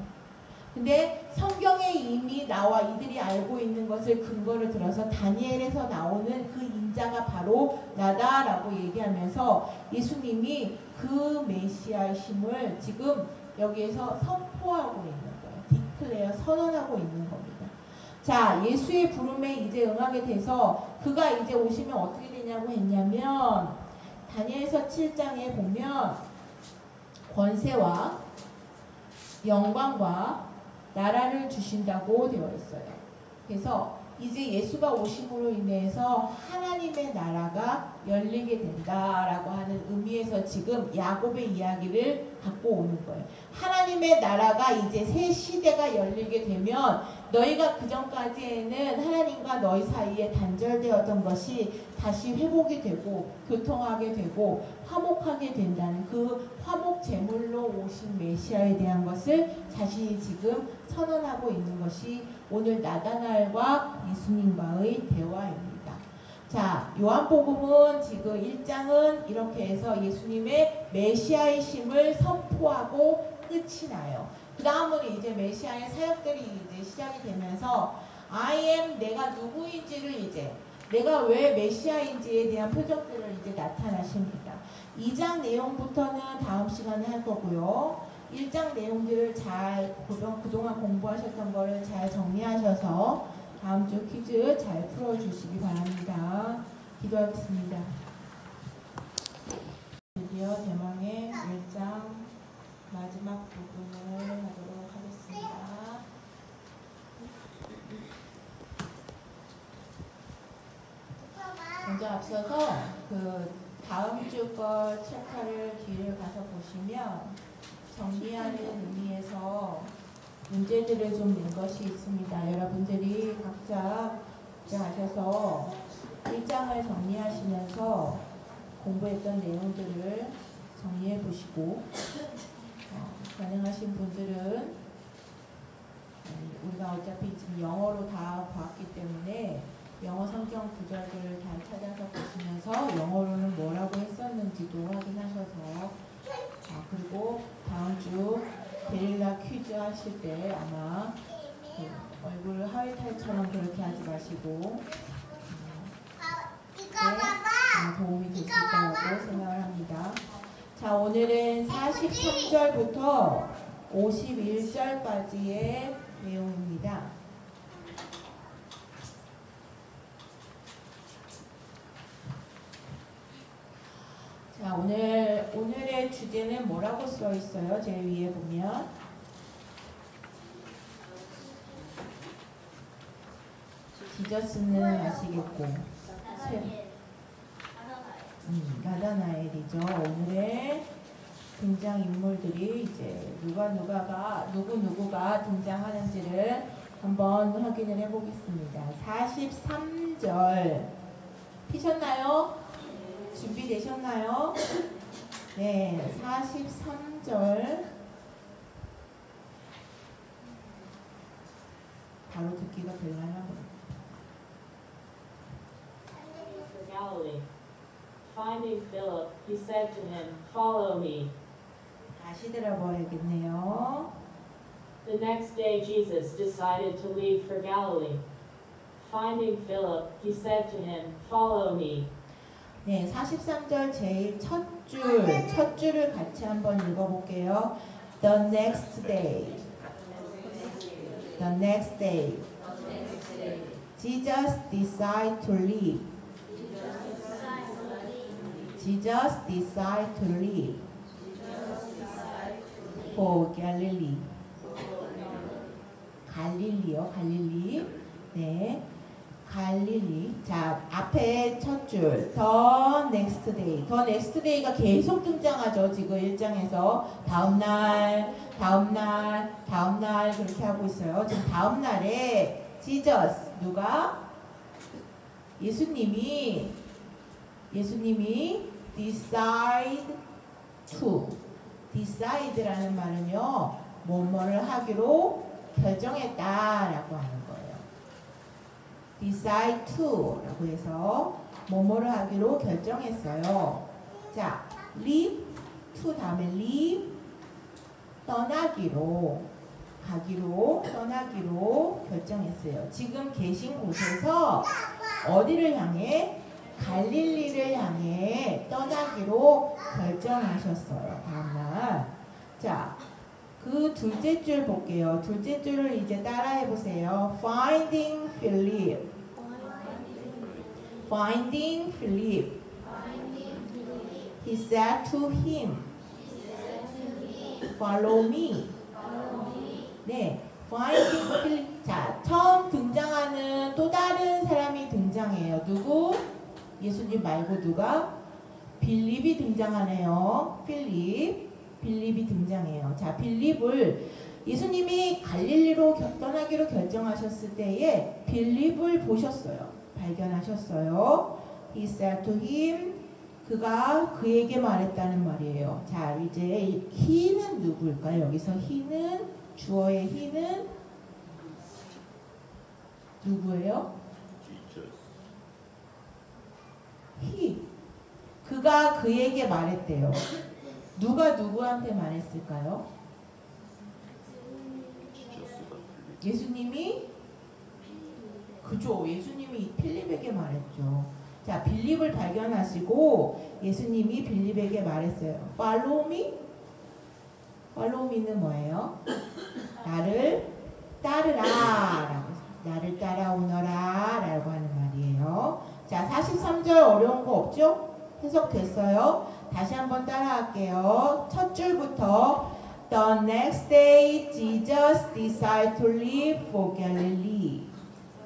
근데 성경에 이미 나와 이들이 알고 있는 것을 근거를 들어서 다니엘에서 나오는 그 인자가 바로 나다라고 얘기하면서 예수님이 그 메시아심을 지금 여기에서 선포하고 있는 거예요. 디클레어 선언하고 있는 겁니다. 자, 예수의 부름에 이제 응하게 돼서 그가 이제 오시면 어떻게 되냐고 했냐면 다니엘서 7장에 보면 권세와 영광과 나라를 주신다고 되어 있어요. 그래서 이제 예수가 오심으로 인해서 하나님의 나라가 열리게 된다라고 하는 의미에서 지금 야곱의 이야기를 갖고 오는 거예요. 하나님의 나라가 이제 새 시대가 열리게 되면 너희가 그전까지에는 하나님과 너희 사이에 단절되었던 것이 다시 회복이 되고 교통하게 되고 화목하게 된다는 그 화목 제물로 오신 메시아에 대한 것을 자신이 지금 선언하고 있는 것이 오늘 나다나엘과 예수님과의 대화입니다. 자, 요한복음은 지금 1장은 이렇게 해서 예수님의 메시아의 심을 선포하고 끝이 나요. 그 다음은 이제 메시아의 사역들이 이제 시작이 되면서 I am 내가 누구인지를 이제 내가 왜 메시아인지에 대한 표적들을 이제 나타나십니다. 2장 내용부터는 다음 시간에 할 거고요. 1장 내용들을 잘 그동안 공부하셨던 거를 잘 정리하셔서 다음 주 퀴즈 잘 풀어주시기 바랍니다. 기도하겠습니다. 드디어 대망의 1장 마지막 부분을 하도록 하겠습니다. 먼저 앞서서 그 다음 주 거 챕터를 뒤를 가서 보시면 정리하는 의미에서 문제들을 좀 낸 것이 있습니다. 여러분들이 각자 가셔서 1장을 정리하시면서 공부했던 내용들을 정리해 보시고 가능하신 분들은 우리가 어차피 지금 영어로 다 봤기 때문에 영어 성경 구절들을 다 찾아서 보시면서 영어로는 뭐라고 했었는지도 확인하셔서 그리고 다음 주 게릴라 퀴즈 하실 때 아마 얼굴 하회탈처럼 그렇게 하지 마시고 도움이 되실 거라고 생각을 합니다. 자, 오늘은 43절부터 51절까지의 내용입니다. 자, 오늘의 주제는 뭐라고 써 있어요? 제일 위에 보면 지저스는 아시겠고 나다나엘이죠. 오늘의 등장 인물들이 이제 누구가 등장하는지를 한번 확인을 해보겠습니다. 43절 피셨나요? 준비되셨나요? 네, 43절 바로 듣기가 될라나? Galilee. Finding Philip, he said to him, "Follow me." 다시 들어봐야겠네요. The next day Jesus decided to leave for Galilee. Finding Philip, he said to him, "Follow me." 네, 43절 제일 첫 줄을 같이 한번 읽어볼게요. The next day. The next day. Jesus decided to leave. Jesus decided to leave for Galilee. 갈릴리요, 갈릴리. 네, 갈릴리. 자, 앞에 첫 줄, the next day. the next day가 계속 등장하죠. 지금 1장에서 다음날 그렇게 하고 있어요. 지금 다음날에 Jesus, 누가? 예수님이 decide to. decide라는 말은요, 뭐뭐를 하기로 결정했다라고 하는 거예요. decide to라고 해서 뭐뭐를 하기로 결정했어요. 자, leave to 다음에 leave 떠나기로 가기로 떠나기로 결정했어요. 지금 계신 곳에서 어디를 향해? 갈릴리를 향해 떠나기로 결정하셨어요. 다음날. 자, 그 둘째 줄 볼게요. 둘째 줄을 이제 따라해 보세요. Finding Philip. Finding Philip. He said to him, Follow me. 네, Finding Philip. 자, 처음 등장하는 또 다른 사람이 등장해요. 누구? 예수님 말고 누가? 빌립이 등장하네요. 빌립이 등장해요. 자, 빌립을 예수님이 갈릴리로 떠나기로 결정하셨을 때에 빌립을 보셨어요. 발견하셨어요. He said to him, 그가 그에게 말했다는 말이에요. 자, 이제 he는 누구일까요? 여기서 he는 주어의 he는 누구예요? he. 그가 그에게 말했대요. 누가 누구한테 말했을까요? 예수님이 그죠. 예수님이 필립에게 말했죠. 자, 빌립을 발견하시고 예수님이 빌립에게 말했어요. Follow me. Follow me는 뭐예요? 나를 따르라 라고, 나를 따라오너라 라고 하는 말이에요. 자, 43절 어려운 거 없죠? 해석됐어요? 다시 한번 따라할게요. 첫 줄부터 The next day Jesus decided to leave for Galilee.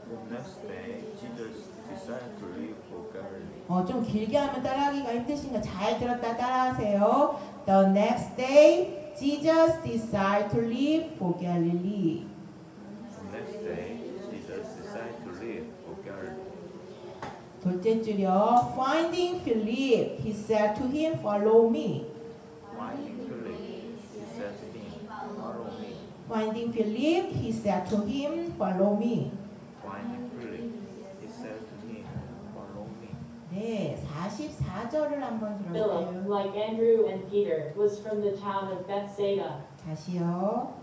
The next day, Jesus decided to leave for Galilee. 좀 길게 하면 따라하기가 힘드신가? 잘 들었다 따라하세요. The next day Jesus decided to leave for Galilee. The next day, Jesus decided to leave for Galilee. 둘째 줄이요. Finding Philip, he said to him, Follow me. Finding Philip, he said to him, Follow me. Finding Philip, he said to him, Follow me. Finding Philip, he said to him, Follow me. 네, 44절을 한번 Philip, 들어볼게요. like Andrew and Peter, was from the town of Bethsaida. 다시요.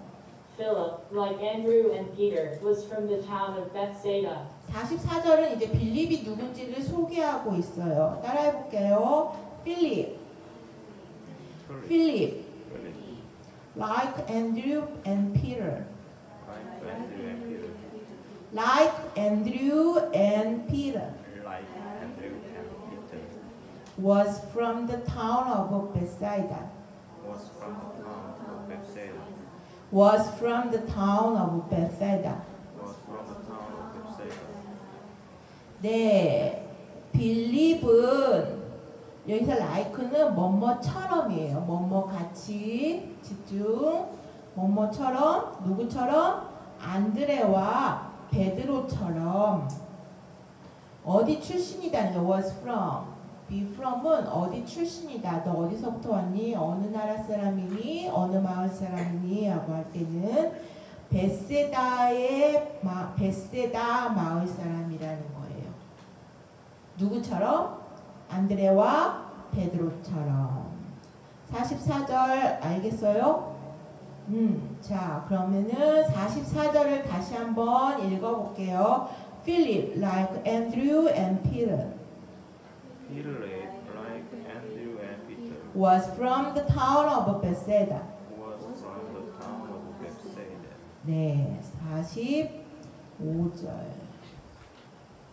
Philip, like Andrew and Peter, was from the town of Bethsaida. 44절은 이제 빌립이 누군지를 소개하고 있어요. 따라해볼게요. Philip, Philip, like Andrew and Peter. like Andrew and Peter. Like Andrew and Peter. Like Andrew and Peter. Was from the town of Bethsaida. Was from the town of Bethsaida. Was from the town of Bethsaida. Was from the town of Bethsaida. 네, 빌립은 여기서 like는 뭐뭐처럼이에요. 뭐뭐 같이 집중. 뭐뭐처럼 누구처럼? 안드레와 베드로처럼 어디 출신이다. was from. be from은 어디 출신이다. 너 어디서부터 왔니? 어느 나라 사람이니? 어느 마을 사람이니? 라고 할 때는 베세다 마을 사람이라는 거예요. 누구처럼? 안드레와 베드로처럼. 44절 알겠어요? 자, 그러면은 44절을 다시 한번 읽어볼게요. Philip, like Andrew and Peter, Philip, like Andrew and Peter, was from the town of Bethsaida. was from the town of Bethsaida. 네, 45절.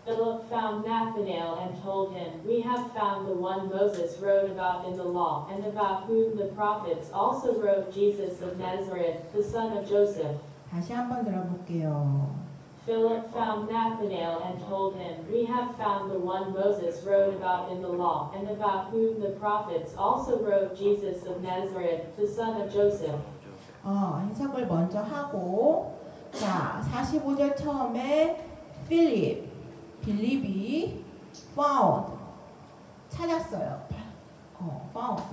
Philip found Nathanael and told him, We have found the one Moses wrote about in the law, and about whom the prophets also wrote, Jesus of Nazareth, the son of Joseph. 다시 한번 들어볼게요. Philip found Nathanael and told him, We have found the one Moses wrote about in the law, and about whom the prophets also wrote, Jesus of Nazareth, the son of Joseph. 해석을 먼저 하고, 자, 45절 처음에 빌립이 found 찾았어요. found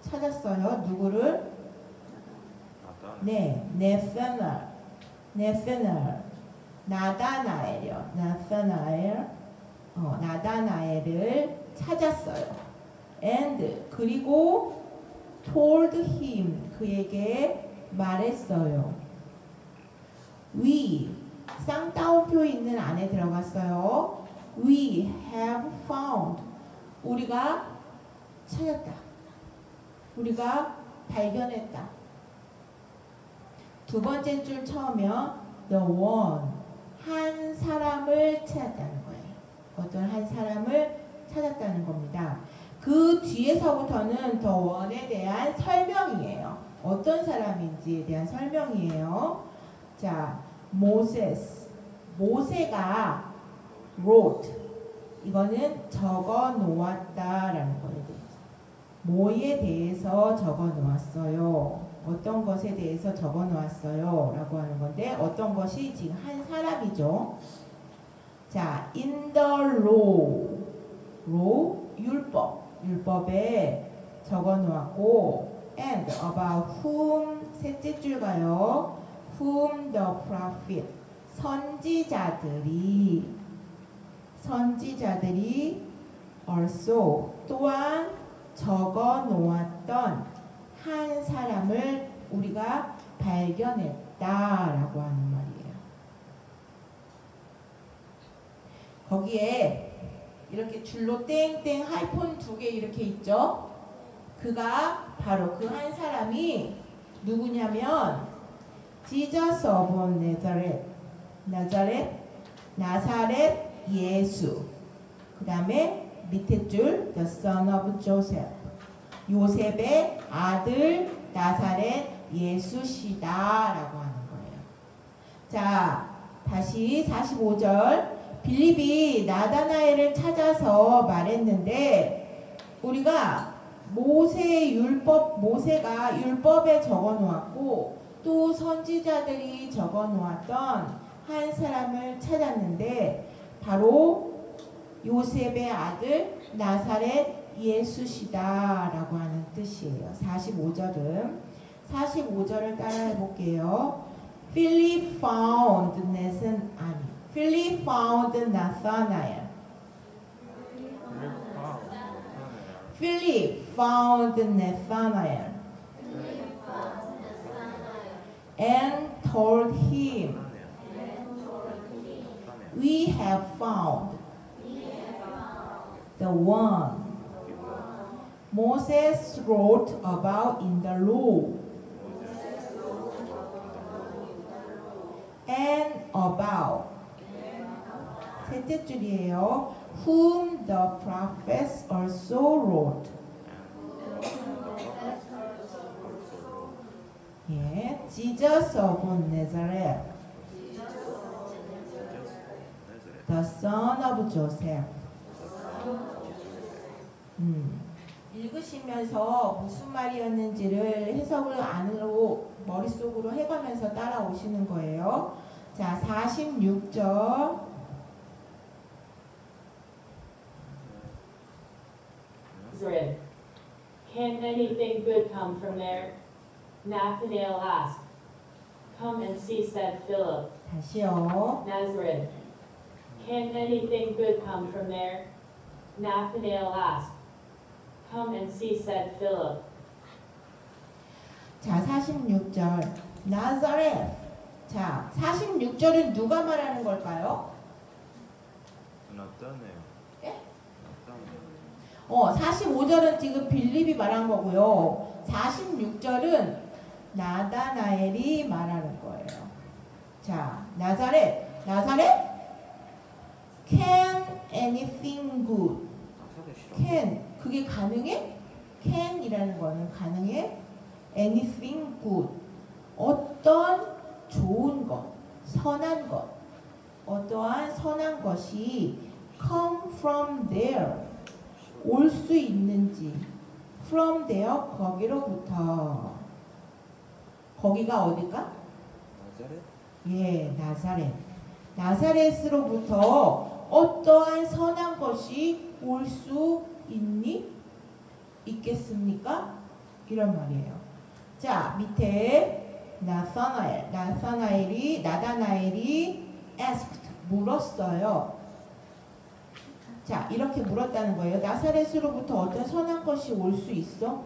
찾았어요. 누구를? 네, 네스널, 나다나엘이요. 나다나엘을 찾았어요. And 그리고 told him 그에게 말했어요. We 쌍따옴표 있는 안에 들어갔어요. We have found 우리가 찾았다. 우리가 발견했다. 두 번째 줄 처음이요. The one 한 사람을 찾았다는 거예요. 어떤 한 사람을 찾았다는 겁니다. 그 뒤에서부터는 the one에 대한 설명이에요. 어떤 사람인지에 대한 설명이에요. 자, 모세가 wrote 이거는 적어 놓았다라는 거예요. 뭐에 대해서 적어 놓았어요. 어떤 것에 대해서 적어 놓았어요 라고 하는 건데 어떤 것이 지금 한 사람이죠. 자, in the law 율법에 적어 놓았고 and about whom 셋째 줄 가요. whom the prophet 선지자들이 also 또한 적어 놓았던 한 사람을 우리가 발견했다라고 하는 말이에요. 거기에 이렇게 줄로 땡땡 하이폰 2개 이렇게 있죠. 그가 바로 그 한 사람이 누구냐면 Jesus of 나사렛 예수. 그 다음에 밑에 줄 The son of Joseph 요셉의 아들 나사렛 예수시다 라고 하는 거예요. 자, 다시 45절 빌립이 나다나엘을 찾아서 말했는데 우리가 모세가 율법에 적어 놓았고 또 선지자들이 적어 놓았던 한 사람을 찾았는데 바로 요셉의 아들 나사렛 예수시다 라고 하는 뜻이에요. 45절을 따라해 볼게요. Philip found Nathanael. Philip found Nathanael and told him, we have found the one Moses wrote about in the law and about 셋째 줄이에요. whom the prophets also wrote. 예, Jesus of Nazareth, the son of Joseph. 읽으시면서 무슨 말이었는지를 해석을 안으로 머릿속으로 해가면서 따라오시는 거예요. 자, 46절. Can anything good come from there? Nathanael asked. Come and see, said Philip. 다시요. Nazareth. Can anything good come from there? Nathanael asked. Come and see, said Philip. 자, 46절. 나사렛. 자, 46절은 누가 말하는 걸까요? 나타네요. 예? 45절은 지금 빌립이 말한 거고요. 46절은 나다나엘이 말하는 거예요. 자, 나사렛. Can anything good? Can. 그게 가능해? Can이라는 거는 가능해? Anything good. 어떤 좋은 것, 선한 것, 어떠한 선한 것이 come from there. 올 수 있는지. from there, 거기로부터. 거기가 어딜까? 나사렛? 예, 나사렛으로부터 어떠한 선한 것이 올 수 있겠습니까? 이런 말이에요. 자, 밑에 나다나엘이 asked, 물었어요. 자, 이렇게 물었다는 거예요. 나사렛으로부터 어떤 선한 것이 올 수 있어?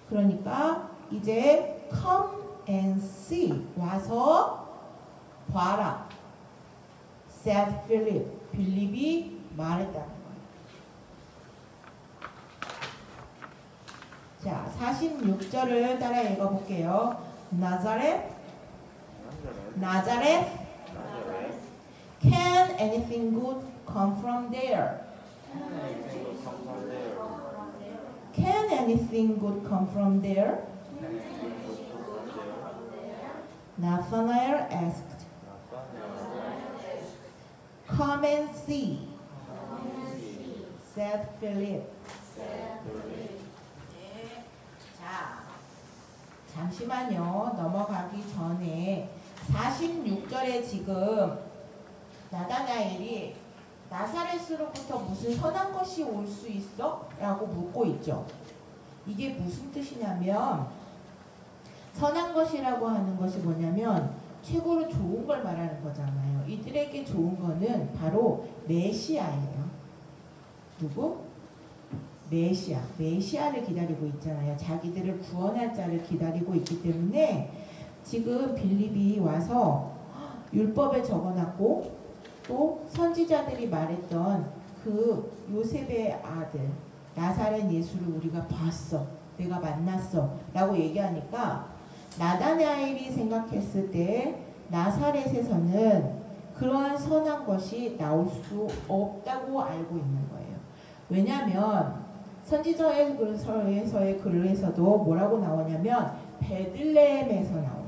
그러니까 이제 come and see, 와서 봐라. said Philip, 빌립이 말했다는 거예요. 자, 46절을 따라 읽어볼게요. 나자렛 Can anything good come from there? Can anything good come from there? Nathanael asked. Come and see, said Philip. 자, 잠시만요. 넘어가기 전에 46절에 지금 나다나엘이 나사렛으로부터 무슨 선한 것이 올 수 있어? 라고 묻고 있죠. 이게 무슨 뜻이냐면 선한 것이라고 하는 것이 뭐냐면 최고로 좋은 걸 말하는 거잖아요. 이들에게 좋은 거는 바로 메시아예요. 누구? 메시아. 메시아를 기다리고 있잖아요. 자기들을 구원할 자를 기다리고 있기 때문에 지금 빌립이 와서 율법에 적어놨고 또 선지자들이 말했던 그 요셉의 아들 나사렛 예수를 우리가 봤어. 내가 만났어. 라고 얘기하니까 나다나엘이 생각했을 때 나사렛에서는 그러한 선한 것이 나올 수 없다고 알고 있는 거예요. 왜냐하면 선지자의 글서에서의 글에서도 뭐라고 나오냐면 베들레헴에서 나오는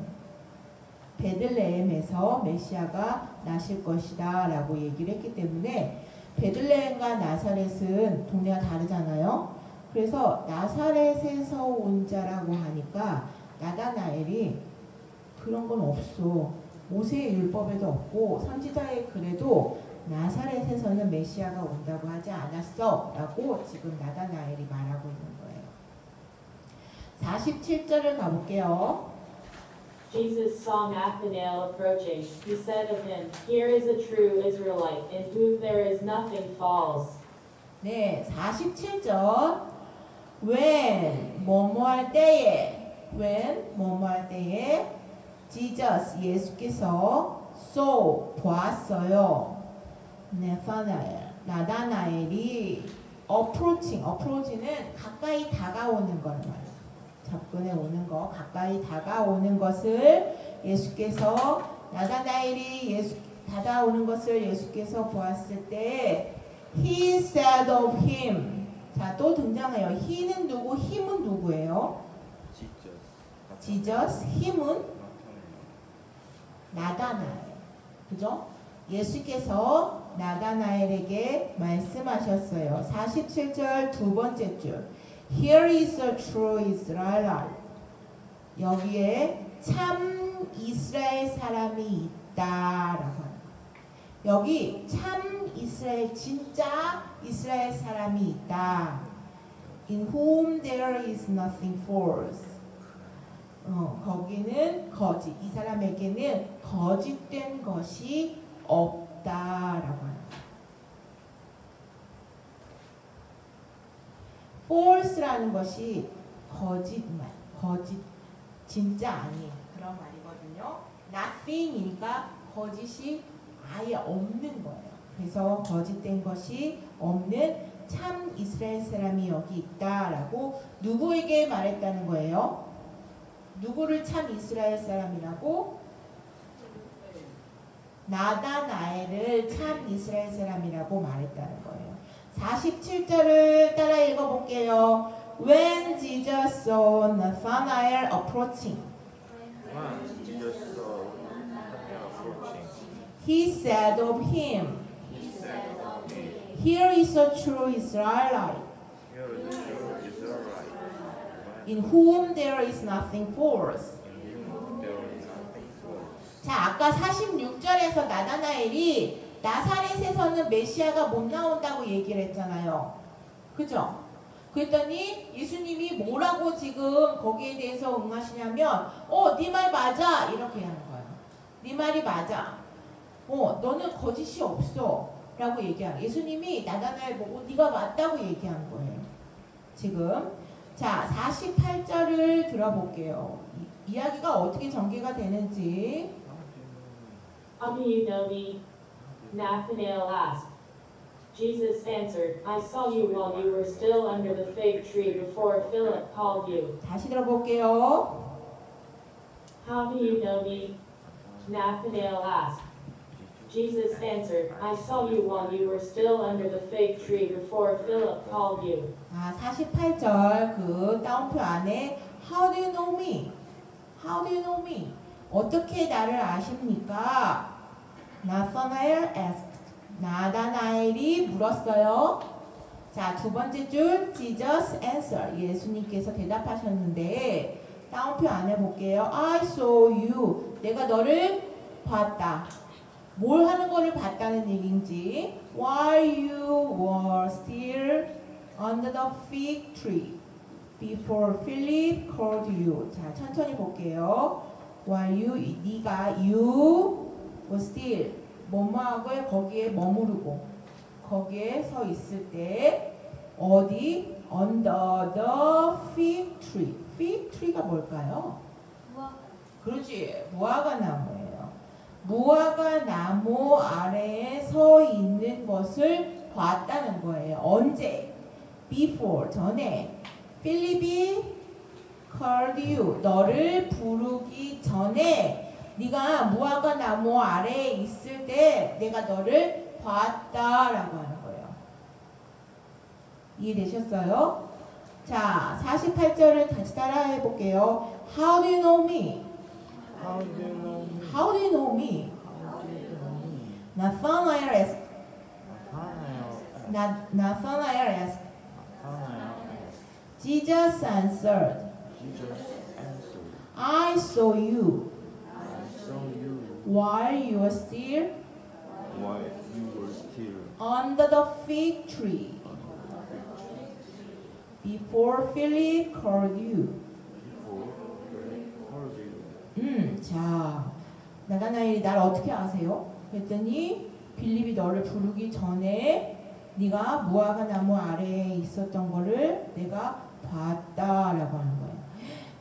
베들레헴에서 메시아가 나실 것이다 라고 얘기를 했기 때문에 베들레헴과 나사렛은 동네가 다르잖아요. 그래서 나사렛에서 온 자라고 하니까 나다나엘이 그런 건 없어. 모세의 율법에도 없고 선지자의 글에도 나사렛에서는 메시아가 온다고 하지 않았어 라고 지금 나다나엘이 말하고 있는 거예요. 47절을 가볼게요. Jesus saw Nathanael approaching. He said of him, Here is a true Israelite, in whom there is nothing false. 네, 47절. When, 뭐뭐할 때에, Jesus, 예수께서 saw, 보았어요. 나다나엘이 approach는 가까이 다가오는 걸 말해요. 접근해 오는 거, 가까이 다가오는 것을 예수께서 나다나엘이 다가오는 것을 예수께서 보았을 때 He said of him. 자, 또 등장해요. He는 누구? 힘은 누구예요? Jesus. 힘은 나다나엘. 그죠? 예수께서 나다나엘에게 말씀하셨어요. 47절 두 번째 줄. Here is a true Israelite. 여기에 참 이스라엘 사람이 있다라고 하는 거예요. 여기 참 이스라엘, 진짜 이스라엘 사람이 있다. In whom there is nothing false. 거기는 거짓. 이 사람에게는 거짓된 것이 없다라고 하는 거예요. false라는 것이 거짓말, 진짜 아닌 그런 말이거든요. nothing이니까 거짓이 아예 없는 거예요. 그래서 거짓된 것이 없는 참 이스라엘 사람이 여기 있다라고 누구에게 말했다는 거예요? 누구를 참 이스라엘 사람이라고? 나다나엘을 참 이스라엘 사람이라고 말했다는 거예요. 47절을 따라 읽어볼게요. When Jesus saw Nathanael approaching, he said of him, Here is a true Israelite, in whom there is nothing false. 자, 아까 46절에서 나다나엘이 나사렛에서는 메시아가 못 나온다고 얘기를 했잖아요. 그죠? 그랬더니 예수님이 뭐라고 지금 거기에 대해서 응하시냐면 네 말 맞아 이렇게 하는 거예요. 네 말이 맞아. 너는 거짓이 없어 라고 얘기하는 예수님이 나다나엘 보고 네가 맞다고 얘기한 거예요. 지금 자 48절을 들어볼게요. 이야기가 어떻게 전개가 되는지. How do you know me? Nathanael asked. Jesus answered, I saw you while you were still under the fig tree before Philip called you. 다시 들어볼게요. How do you know me? Nathanael asked. Jesus answered, I saw you while you were still under the fig tree before Philip called you. 48절 그 따옴표 안에 How do you know me? How do you know me? 어떻게 나를 아십니까? Nathanael asked. 나다나엘이 물었어요. 자, 두 번째 줄 Jesus answered. 예수님께서 대답하셨는데 따옴표 안에 볼게요. I saw you. 내가 너를 봤다. 뭘 하는 거를 봤다는 얘기인지. While you were still under the fig tree before Philip called you. 자, 천천히 볼게요. While you were still 뭐뭐하고 거기에 머무르고 거기에 서 있을 때 어디? Under the fig tree. fig tree가 뭘까요? 그렇지. 무화과 나무예요. 무화과 나무 아래에 서 있는 것을 봤다는 거예요. 언제? Before, 전에. 필립이 called you, 너를 부르기 전에 네가 무화과 나무 아래에 있을 때 내가 너를 봤다라고 하는 거예요. 이해되셨어요? 자, 48절을 다시 따라해 볼게요. How do you know me? How do you know me? How do you know me? How do you know me? Nathanael asked. Nathanael asked. asked. Jesus answered. Jesus answered, I saw you I saw you while you were still while you were still under the fig tree before Philip called you. before Philip called you. 자, 나다나엘이 날 어떻게 아세요? 그랬더니 빌립이 너를 부르기 전에 네가 무화과 나무 아래에 있었던 거를 내가 봤다라고 하는 거예요.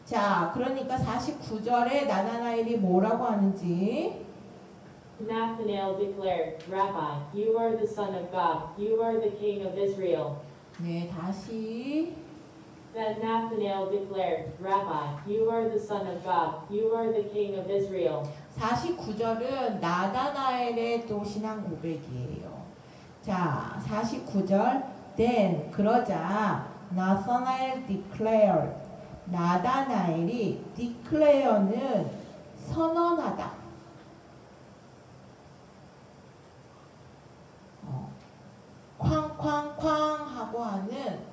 자, 그러니까 49절에 나다나엘이 뭐라고 하는지. Nathanael declared, Rabbi, you are the Son of God, you are the King of Israel. 네, 다시. Then Nathanael declared, Rabbi, you are the Son of God, you are the King of Israel. 49절은 나다나엘의 또 신앙 고백이에요. 자, 49절. Then 그러자 Nathanael declared. 나다나엘이 declare는 선언하다. 쾅쾅쾅 하고 하는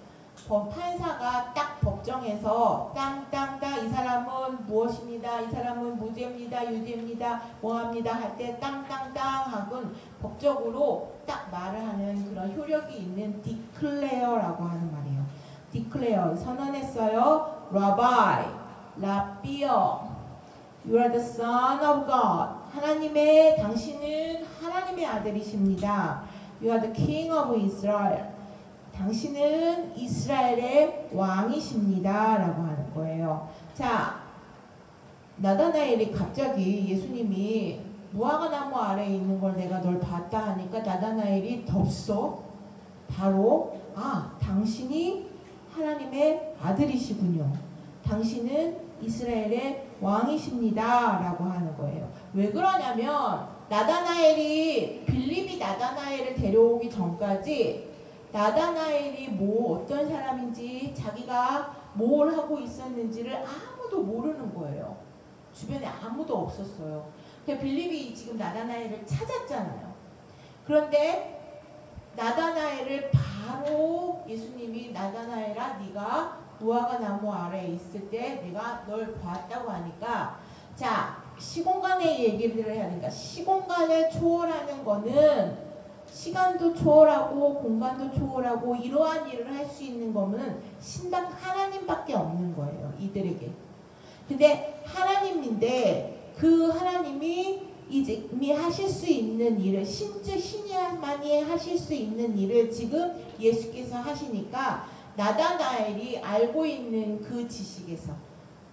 판사가 딱 법정에서 땅땅땅 이 사람은 무엇입니다. 이 사람은 무죄입니다. 유죄입니다. 뭐합니다. 할 때 땅땅땅 하고는 법적으로 딱 말을 하는 그런 효력이 있는 declare라고 하는 말이에요. declare 선언했어요. Rabbi, 라비어, you are the son of God. 하나님의 당신은 하나님의 아들이십니다. You are the king of Israel. 당신은 이스라엘의 왕이십니다. 라고 하는 거예요. 자, 나다나엘이 갑자기 예수님이 무화과 나무 아래에 있는 걸 내가 널 봤다 하니까 나다나엘이 덥석 바로 당신이 하나님의 아들이시군요. 당신은 이스라엘의 왕이십니다. 라고 하는 거예요. 왜 그러냐면 나다나엘이 빌립이 나다나엘을 데려오기 전까지 나다나엘이 어떤 사람인지 자기가 뭘 하고 있었는지를 아무도 모르는 거예요. 주변에 아무도 없었어요. 빌립이 지금 나다나엘을 찾았잖아요. 그런데 나다나엘을 바로 예수님이 나다나엘아 네가 무화과 나무 아래에 있을 때 내가 널 봤다고 하니까 자 시공간의 얘기를 해야 되니까 시공간을 초월하는 거는 시간도 초월하고 공간도 초월하고 이러한 일을 할 수 있는 거는 신당 하나님밖에 없는 거예요. 이들에게. 근데 하나님인데 그 하나님이 이제 이미 하실 수 있는 일을 심지어 신이만이 하실 수 있는 일을 지금 예수께서 하시니까 나다나엘이 알고 있는 그 지식에서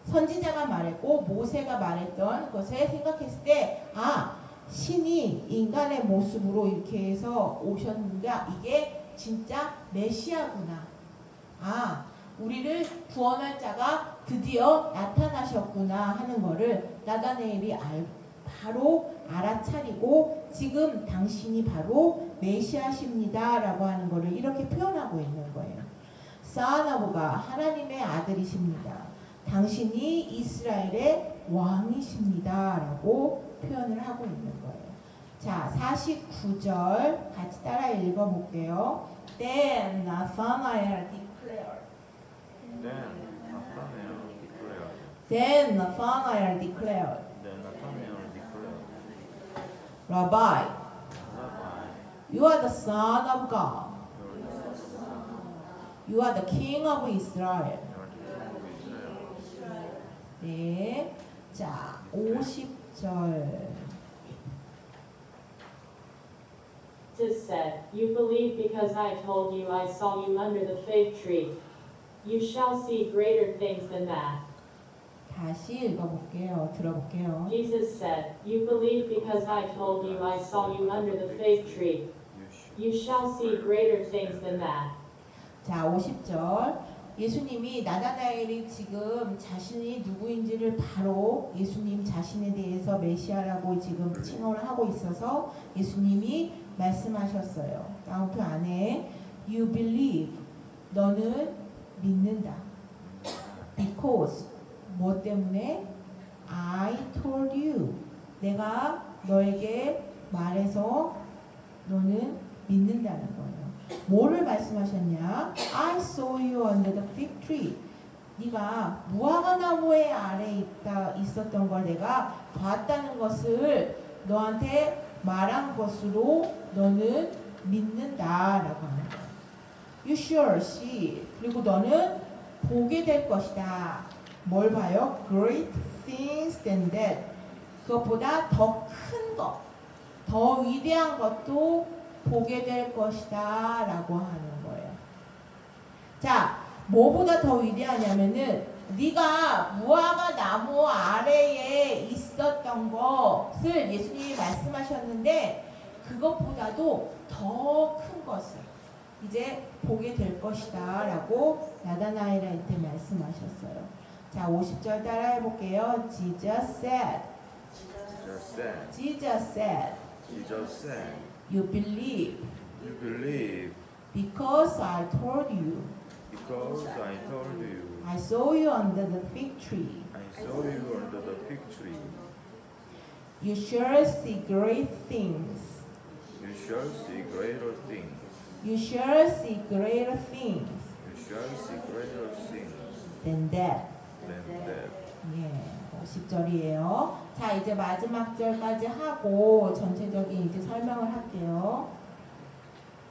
선지자가 말했고 모세가 말했던 것을 생각했을 때 신이 인간의 모습으로 이렇게 해서 오셨는데 이게 진짜 메시아구나. 우리를 구원할 자가 드디어 나타나셨구나 하는 거를 나다나엘이 바로 알아차리고 지금 당신이 바로 메시아십니다 라고 하는 거를 이렇게 표현하고 있는 거예요. 사나부가 하나님의 아들이십니다. 당신이 이스라엘의 왕이십니다 라고 표현을 하고 있는 거예요. 자, 49절 같이 따라 읽어볼게요. Then Nathanael declared. Then Nathanael declared. Then Nathanael declared. Then Nathanael declared. Rabbi, Rabbi, you are the Son of God. you are the Son of God. You are the King of Israel. You are the King of Israel. 네. 자, 50절. Jesus said, "You believe because I told you I saw you under the fig tree. You shall see greater things than that." 다시 읽어볼게요. 들어볼게요. Jesus said, "You believe because I told you I saw you under the fig tree. You shall see greater things than that." 자, 50절. 예수님이 나다나엘이 지금 자신이 누구인지를 바로 예수님 자신에 대해서 메시아라고 지금 칭호를 하고 있어서 예수님이 말씀하셨어요. 다음표 안에 You believe. 너는 믿는다. Because. 뭐 때문에? I told you. 내가 너에게 말해서 너는 믿는다는 거예요. 뭐를 말씀하셨냐? I saw you under the fig tree. 네가 무화과 나무의 아래에 있었던 걸 내가 봤다는 것을 너한테 말한 것으로 너는 믿는다라고 하는 거예요. You shall see. 그리고 너는 보게 될 것이다. 뭘 봐요? Great things than that. 그것보다 더 큰 것, 더 위대한 것도 보게 될 것이다 라고 하는 거예요. 자, 뭐보다 더 위대하냐면은 네가 무화과 나무 아래에 있었던 것을 예수님이 말씀하셨는데 그것보다도 더 큰 것을 이제 보게 될 것이다 라고 나다나엘한테 말씀하셨어요. 자, 50절 따라 해볼게요. Jesus said. Jesus said. Jesus said. Jesus said. You believe You believe because I told you. because I told you. I saw you under the fig tree. I saw you under the fig tree. You shall see great things. You shall see greater things. You shall see greater things You shall see greater things than that. than that. 예, 50절이에요. 자, 이제 마지막 절까지 하고 전체적인 이제 설명을 할게요.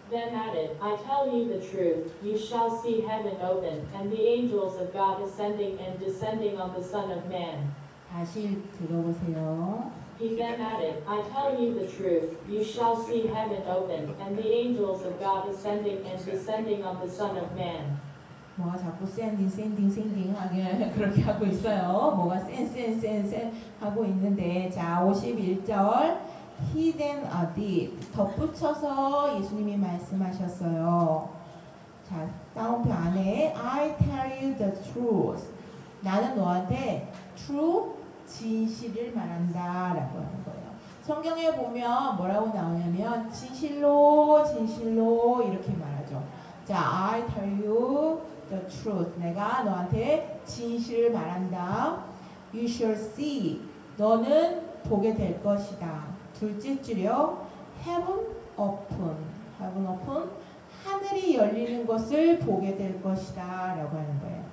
Then added, "I tell you the truth, you shall see heaven open, and the angels of God ascending and descending on the Son of Man." 다시 들어보세요. He then added, "I tell you the truth, you shall see heaven open, and the angels of God ascending and descending on the Son of Man." 뭐가 자꾸 샌딩 하게 그렇게 하고 있어요. 뭐가 센 하고 있는데 자 51절 He then added 덧붙여서 예수님이 말씀하셨어요. 자 다운표 안에 I tell you the truth 나는 너한테 true 진실을 말한다 라고 하는 거예요. 성경에 보면 뭐라고 나오냐면 진실로 이렇게 말하죠. 자 I tell you the truth. 내가 너한테 진실을 말한다. You shall see. 너는 보게 될 것이다. 둘째 줄여 heaven open. heaven open. 하늘이 열리는 것을 보게 될 것이다. 라고 하는 거예요.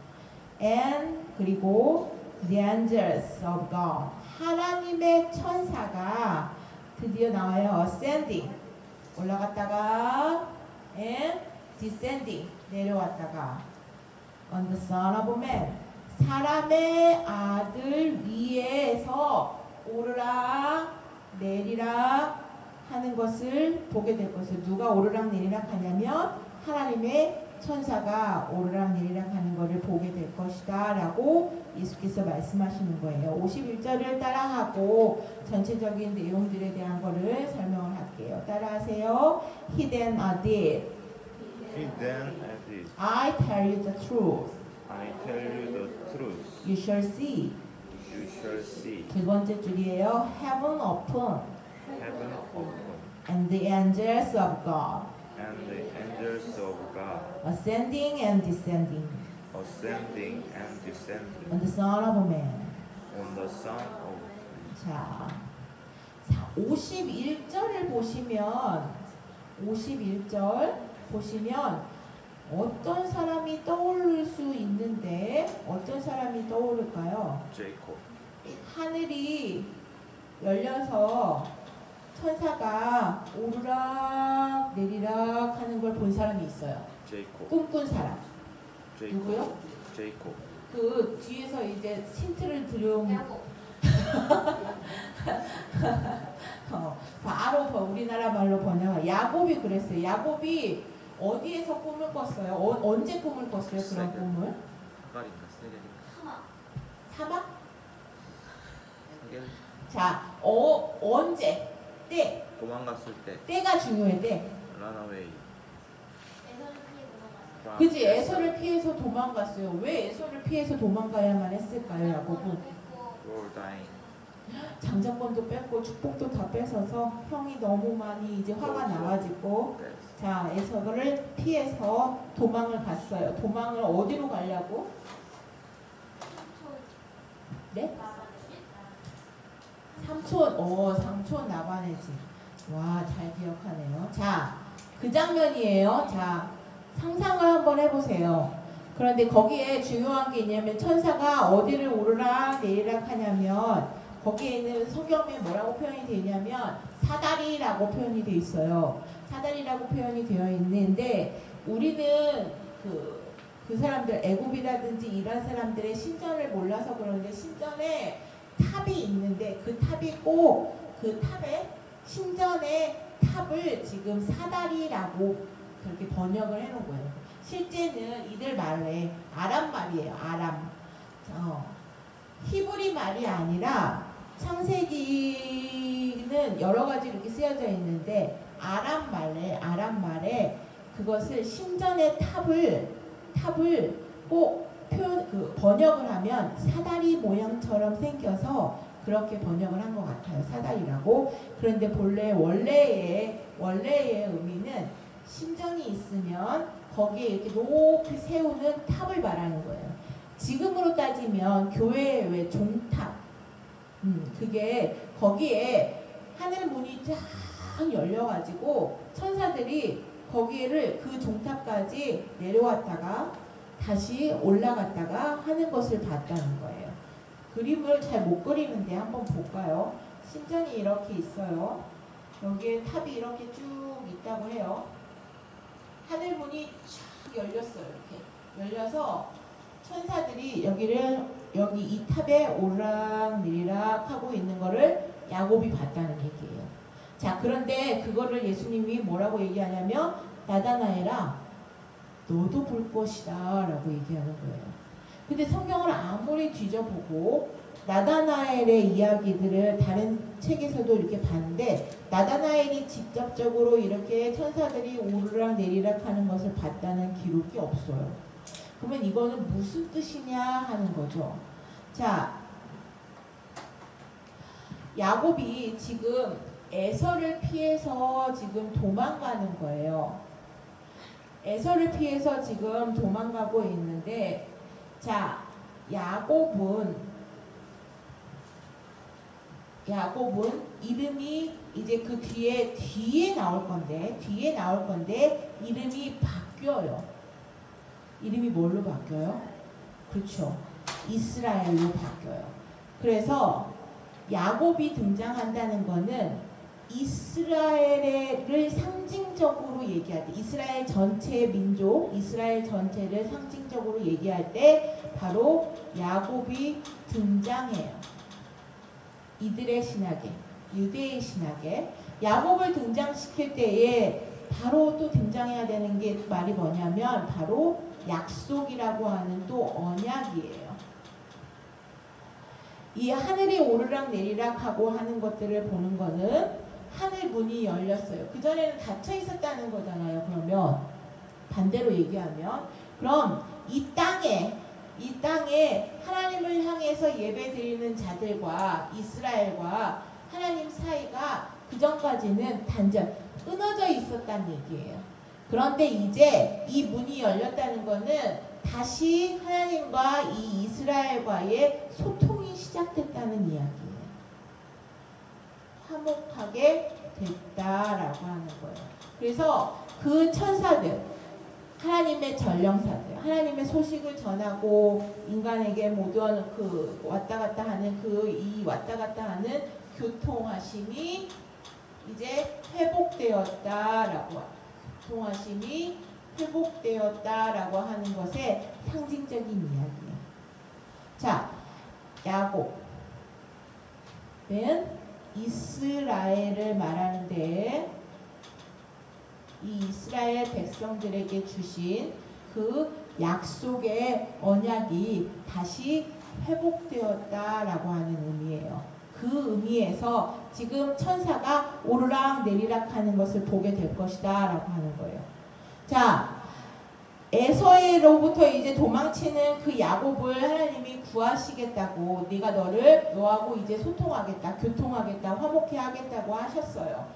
And 그리고 the angels of God. 하나님의 천사가 드디어 나와요. ascending. 올라갔다가 and descending 내려왔다가 on the son of man 사람의 아들 위에서 오르락 내리락 하는 것을 보게 될 것을 누가 오르락 내리락 하냐면 하나님의 천사가 오르락 내리락 하는 것을 보게 될 것이다 라고 예수께서 말씀하시는 거예요. 51절을 따라하고 전체적인 내용들에 대한 거를 설명을 할게요. 따라하세요. He then did. He then added, I tell you the truth. I tell you the truth. You shall see. You shall see 두 번째 줄이에요. Heaven open heaven open and the angels of God and the angels of God ascending and descending ascending and descending on the Son of Man. on the Son of 자, 51절을 보시면 51절 보시면 어떤 사람이 떠오를 수 있는데 어떤 사람이 떠오를까요? Jacob. 하늘이 열려서 천사가 오르락 내리락 하는 걸 본 사람이 있어요. Jacob. 꿈꾼 사람. 누구요? Jacob. 그 뒤에서 이제 힌트를 들여온 야곱. 바로 우리나라 말로 번역 야곱이 그랬어요. 야곱이 어디에서 꿈을 꿨어요? 언제 꿈을 꿨어요? 그런 세계. 꿈을? 사갈인가 세계인가 사막. 사막? 세계 자, 언제? 때. 도망갔을 때 때가 중요해. 때. 런어웨이. 에서를 피해 도망갔어요. 그치? 에서를 피해서 도망갔어요. 왜 에서를 피해서 도망가야만 했을까요? 야곱은? 롤 다잉. 장자권도 뺐고 축복도 다 뺏어서 형이 너무 많이 이제 화가 나가지고 자, 에서를 피해서 도망을 갔어요. 도망을 어디로 가려고? 네? 삼촌 나반의 집. 와, 잘 기억하네요. 자, 그 장면이에요. 자, 상상을 한번 해보세요. 그런데 거기에 중요한 게 있냐면 천사가 어디를 오르락 내리락 하냐면 거기에는 성경에 뭐라고 표현이 되냐면 사다리라고 표현이 돼 있어요. 사다리라고 표현이 되어 있는데 우리는 그 사람들 애굽이라든지 이런 사람들의 신전을 몰라서 그러는데 신전에 탑이 있는데 그 탑이 꼭 그 탑에 신전의 탑을 지금 사다리라고 그렇게 번역을 해놓은 거예요. 실제는 이들 말에 아람 말이에요. 아람. 히브리 말이 아니라 창세기는 여러 가지 이렇게 쓰여져 있는데 아람 말에 그것을 신전의 탑을 꼭 번역을 하면 사다리 모양처럼 생겨서 그렇게 번역을 한 것 같아요. 사다리라고. 그런데 원래의 의미는 신전이 있으면 거기에 이렇게 높이 세우는 탑을 말하는 거예요. 지금으로 따지면 교회의 왜 종탑, 그게 거기에 하늘 문이 쫙 열려가지고 천사들이 거기를 그 종탑까지 내려왔다가 다시 올라갔다가 하는 것을 봤다는 거예요. 그림을 잘 못 그리는데 한번 볼까요? 신전이 이렇게 있어요. 여기에 탑이 이렇게 쭉 있다고 해요. 하늘 문이 쫙 열렸어요. 이렇게 열려서 천사들이 여기 이 탑에 오르락내리락 하고 있는 거를 야곱이 봤다는 얘기예요. 자, 그런데 그거를 예수님이 뭐라고 얘기하냐면 나다나엘아 너도 볼 것이다 라고 얘기하는 거예요. 근데 성경을 아무리 뒤져보고 나다나엘의 이야기들을 다른 책에서도 이렇게 봤는데 나다나엘이 직접적으로 이렇게 천사들이 오르락 내리락 하는 것을 봤다는 기록이 없어요. 그러면 이거는 무슨 뜻이냐 하는 거죠. 자, 야곱이 지금 에서를 피해서 지금 도망가는 거예요. 에서를 피해서 지금 도망가고 있는데 자, 야곱은 이름이 이제 그 뒤에 나올 건데 이름이 바뀌어요. 이름이 뭘로 바뀌어요? 그렇죠. 이스라엘로 바뀌어요. 그래서 야곱이 등장한다는 거는 이스라엘을 상징적으로 얘기할 때, 이스라엘 전체 민족, 이스라엘 전체를 상징적으로 얘기할 때 바로 야곱이 등장해요. 이들의 신학에, 유대의 신학에 야곱을 등장시킬 때에 바로 또 등장해야 되는 게 말이 뭐냐면 바로 약속이라고 하는 또 언약이에요. 이 하늘이 오르락 내리락 하고 하는 것들을 보는 거는 하늘 문이 열렸어요. 그전에는 닫혀 있었다는 거잖아요. 그러면 반대로 얘기하면 그럼 이 땅에 하나님을 향해서 예배드리는 자들과 이스라엘과 하나님 사이가 그전까지는 단절 끊어져 있었다는 얘기예요. 그런데 이제 이 문이 열렸다는 거는 다시 하나님과 이 이스라엘과의 소통이 시작됐다는 이야기예요. 화목하게 됐다라고 하는 거예요. 그래서 그 천사들, 하나님의 전령사들, 하나님의 소식을 전하고 인간에게 모든 그 왔다 갔다 하는 이 왔다 갔다 하는 교통하심이 이제 회복되었다라고, 교통하심이 회복되었다라고 하는 것의 상징적인 이야기예요. 자, 야곱은 이스라엘을 말하는데 이 이스라엘 백성들에게 주신 그 약속의 언약이 다시 회복되었다라고 하는 의미예요. 그 의미에서 지금 천사가 오르락 내리락 하는 것을 보게 될 것이다 라고 하는 거예요. 자, 에서로부터 이제 도망치는 그 야곱을 하나님이 구하시겠다고, 네가 너하고 이제 소통하겠다, 교통하겠다, 화목해 하겠다고 하셨어요.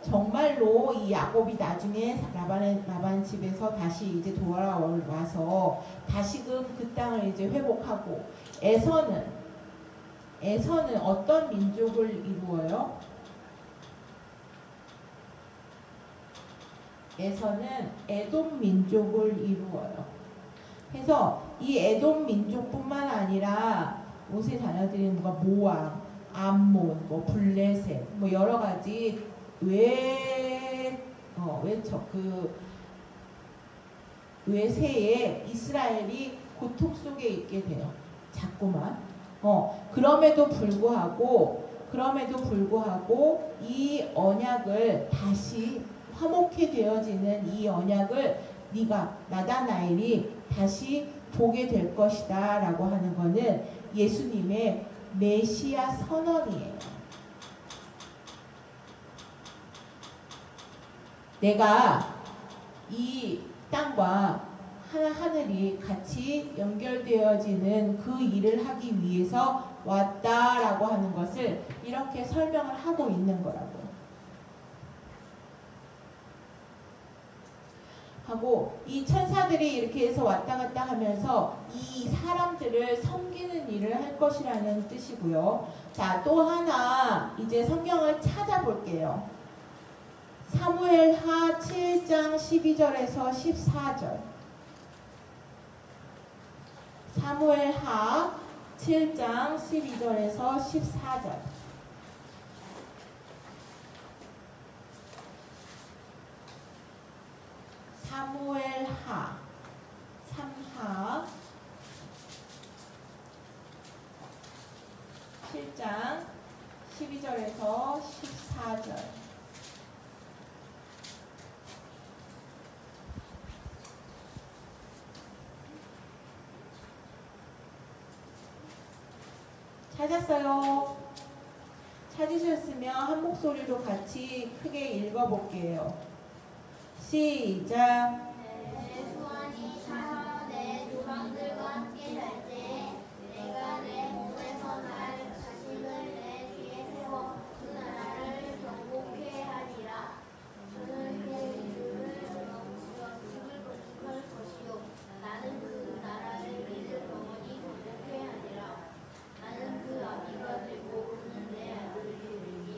정말로 이 야곱이 나중에 라반 집에서 다시 이제 돌아와서 다시금 그 땅을 이제 회복하고, 에서는 어떤 민족을 이루어요? 에서는 에돔 민족을 이루어요. 그래서 이 에돔 민족뿐만 아니라 모세 자녀들이 모압, 암몬, 블레셋, 여러 가지 외세에 이스라엘이 고통 속에 있게 돼요. 자꾸만. 그럼에도 불구하고 이 언약을 다시 화목해 되어지는 이 언약을 네가 나다나엘이 다시 보게 될 것이다 라고 하는 것은 예수님의 메시아 선언이에요. 내가 이 땅과 하늘이 같이 연결되어지는 그 일을 하기 위해서 왔다라고 하는 것을 이렇게 설명을 하고 있는 거라고요. 하고 이 천사들이 이렇게 해서 왔다 갔다 하면서 이 사람들을 섬기는 일을 할 것이라는 뜻이고요. 자, 또 하나 이제 성경을 찾아볼게요. 사무엘하 7장 12절에서 14절. 사무엘하 7장 12절에서 14절. 사무엘하 3하 7장 12절에서 14절. 찾았어요? 찾으셨으면 한 목소리로 같이 크게 읽어볼게요. 시작. 내 소원이 차서 내 조상들과 함께 살 때 내가 내 몸에서 날 자식을 내 뒤에 세워 그 나라를 정복해 하리라. 저는 그 이름을 죽을 것이요 나는 그 나라를 믿을 영원히 정복해 하리라. 나는 그 아비가 되고 그는 내 아들이 되리니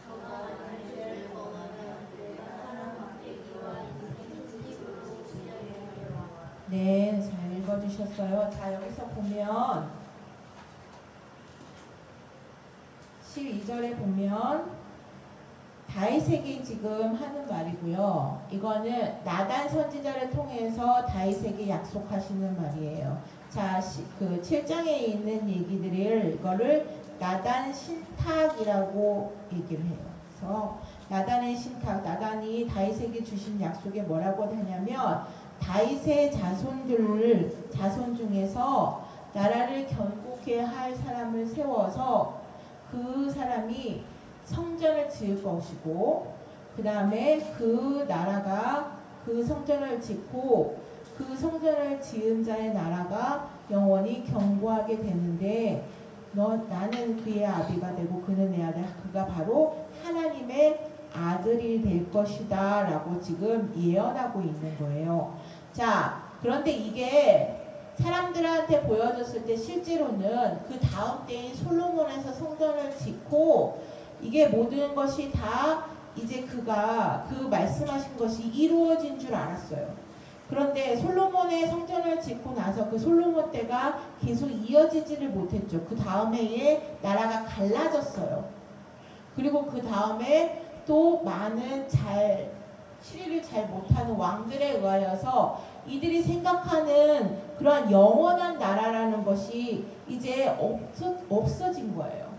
저가 나의 죄를 범하면 내가 사람 막대기와 인생을 시작하리라. 네, 잘 읽어주셨어요. 자, 여기서 보면 12 2절에 보면 다윗에게 지금 하는 말이고요. 이거는 나단 선지자를 통해서 다윗에게 약속하시는 말이에요. 자, 그 7장에 있는 얘기들을 이거를 나단 신탁이라고 얘기를 해요. 그래서 나단의 신탁, 나단이 다윗에게 주신 약속에 뭐라고 하냐면 다윗의 자손 중에서 나라를 견고케 할 사람을 세워서 그 사람이 성전을 지을 것이고 그 다음에 그 나라가 그 성전을 짓고 그 성전을 지은 자의 나라가 영원히 견고하게 되는데 나는 그의 아비가 되고 그는 내 아들, 그가 바로 하나님의 아들이 될 것이다 라고 지금 예언하고 있는 거예요. 자, 그런데 이게 사람들한테 보여줬을 때 실제로는 그 다음 때인 솔로몬에서 성전을 짓고 이게 모든 것이 다 이제 그가 그 말씀하신 것이 이루어진 줄 알았어요. 그런데 솔로몬의 성전을 짓고 나서 그 솔로몬 때가 계속 이어지지를 못했죠. 그 다음 해에 나라가 갈라졌어요. 그리고 그 다음에 또 많은 치리를 잘 못하는 왕들에 의하여서 이들이 생각하는 그러한 영원한 나라라는 것이 이제 없어진 거예요.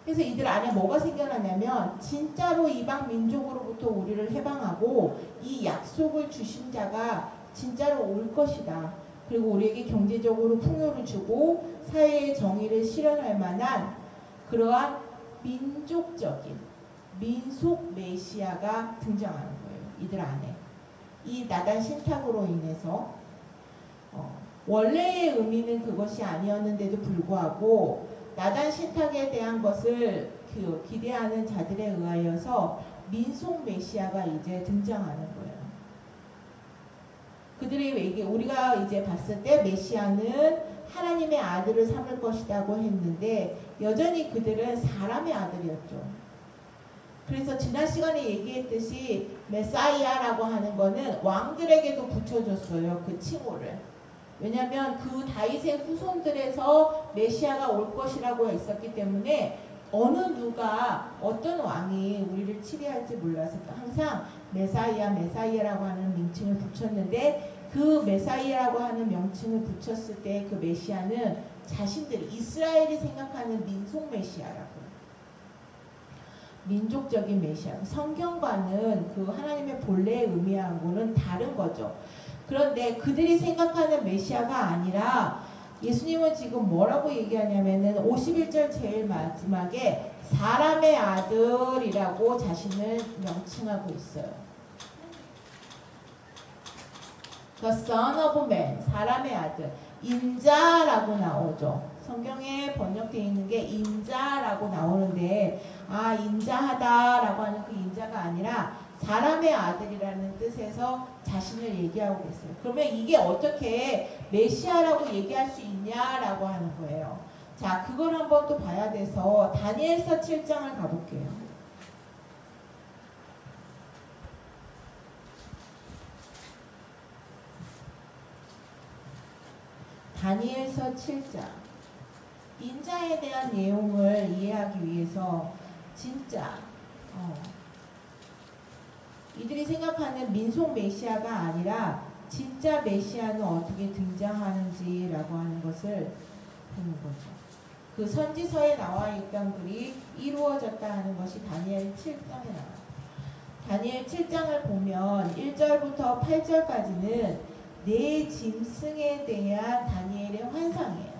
그래서 이들 안에 뭐가 생겨나냐면 진짜로 이방 민족으로부터 우리를 해방하고 이 약속을 주신 자가 진짜로 올 것이다. 그리고 우리에게 경제적으로 풍요를 주고 사회의 정의를 실현할 만한 그러한 민족적인 민속 메시아가 등장하는 거예요. 이들 안에. 이 나단 신탁으로 인해서 원래의 의미는 그것이 아니었는데도 불구하고 나단 신탁에 대한 것을 기대하는 자들에 의하여서 민속 메시아가 이제 등장하는 거예요. 그들이 우리가 이제 봤을 때 메시아는 하나님의 아들을 삼을 것이라고 했는데 여전히 그들은 사람의 아들이었죠. 그래서 지난 시간에 얘기했듯이 메사이아라고 하는 거는 왕들에게도 붙여줬어요. 그 칭호를. 왜냐하면 그 다윗의 후손들에서 메시아가 올 것이라고 했었기 때문에 어느 누가 어떤 왕이 우리를 치리할지 몰라서 항상 메사이아라고 하는 명칭을 붙였는데 그 메사이아라고 하는 명칭을 붙였을 때 그 메시아는 자신들이 이스라엘이 생각하는 민속 메시아라고 민족적인 메시아 성경과는 그 하나님의 본래의 의미하고는 다른 거죠. 그런데 그들이 생각하는 메시아가 아니라 예수님은 지금 뭐라고 얘기하냐면은 51절 제일 마지막에 사람의 아들이라고 자신을 명칭하고 있어요. The Son of Man, 사람의 아들. 인자라고 나오죠. 성경에 번역되어 있는 게 인자라고 나오는데 인자하다라고 하는 그 인자가 아니라 사람의 아들이라는 뜻에서 자신을 얘기하고 있어요. 그러면 이게 어떻게 메시아라고 얘기할 수 있냐라고 하는 거예요. 자, 그걸 한번 또 봐야 돼서 다니엘서 7장을 가볼게요. 다니엘서 7장. 인자에 대한 내용을 이해하기 위해서 진짜 이들이 생각하는 민속 메시아가 아니라 진짜 메시아는 어떻게 등장하는지라고 하는 것을 보는 거죠. 그 선지서에 나와 있던 글이 이루어졌다 하는 것이 다니엘 7장에 나와요. 다니엘 7장을 보면 1절부터 8절까지는 네 짐승에 대한 다니엘의 환상이에요.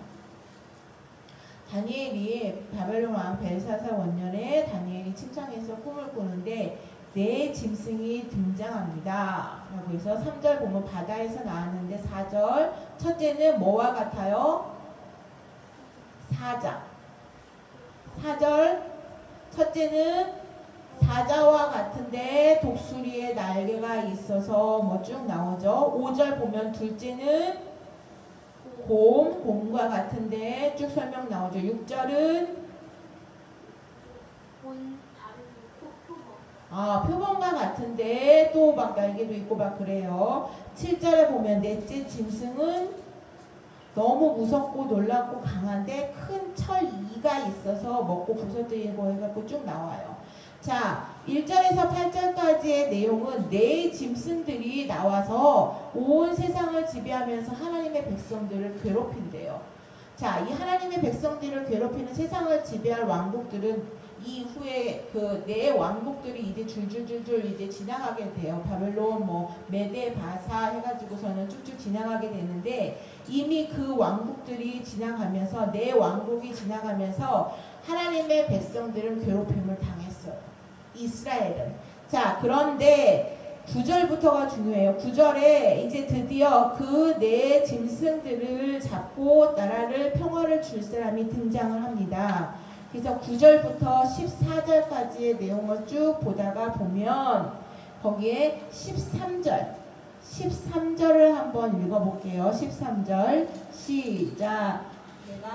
다니엘이 바벨론 왕 벨사살 원년에 다니엘이 침상에서 꿈을 꾸는데 네 짐승이 등장합니다. 라고 해서 3절 보면 바다에서 나왔는데 4절 첫째는 뭐와 같아요? 사자. 4절 첫째는 사자와 같은데 독수리의 날개가 있어서 뭐 쭉 나오죠. 5절 보면 둘째는 곰과 같은데 쭉 설명 나오죠. 6절은 표범과 같은데 또 막 날개도 있고 막 그래요. 7절에 보면 넷째 짐승은 너무 무섭고 놀랍고 강한데 큰 철 그가 있어서 먹고 부서뜨리고 해갖고 쭉 나와요. 자, 1절에서 8절까지의 내용은 네 짐승들이 나와서 온 세상을 지배하면서 하나님의 백성들을 괴롭힌대요. 자, 이 하나님의 백성들을 괴롭히는 세상을 지배할 왕국들은 이후에 그 네 왕국들이 이제 줄줄줄줄 이제 지나가게 돼요. 바벨론, 뭐 메데, 바사 해가지고서는 쭉쭉 지나가게 되는데 이미 그 왕국들이 지나가면서 네 왕국이 지나가면서 하나님의 백성들은 괴롭힘을 당했어요. 이스라엘은. 자, 그런데 9절부터가 중요해요. 9절에 이제 드디어 그 네 짐승들을 잡고 나라를 평화를 줄 사람이 등장을 합니다. 그래서 9절부터 14절까지의 내용을 쭉 보다가 보면 거기에 13절을 한번 읽어볼게요. 13절 시작. 내가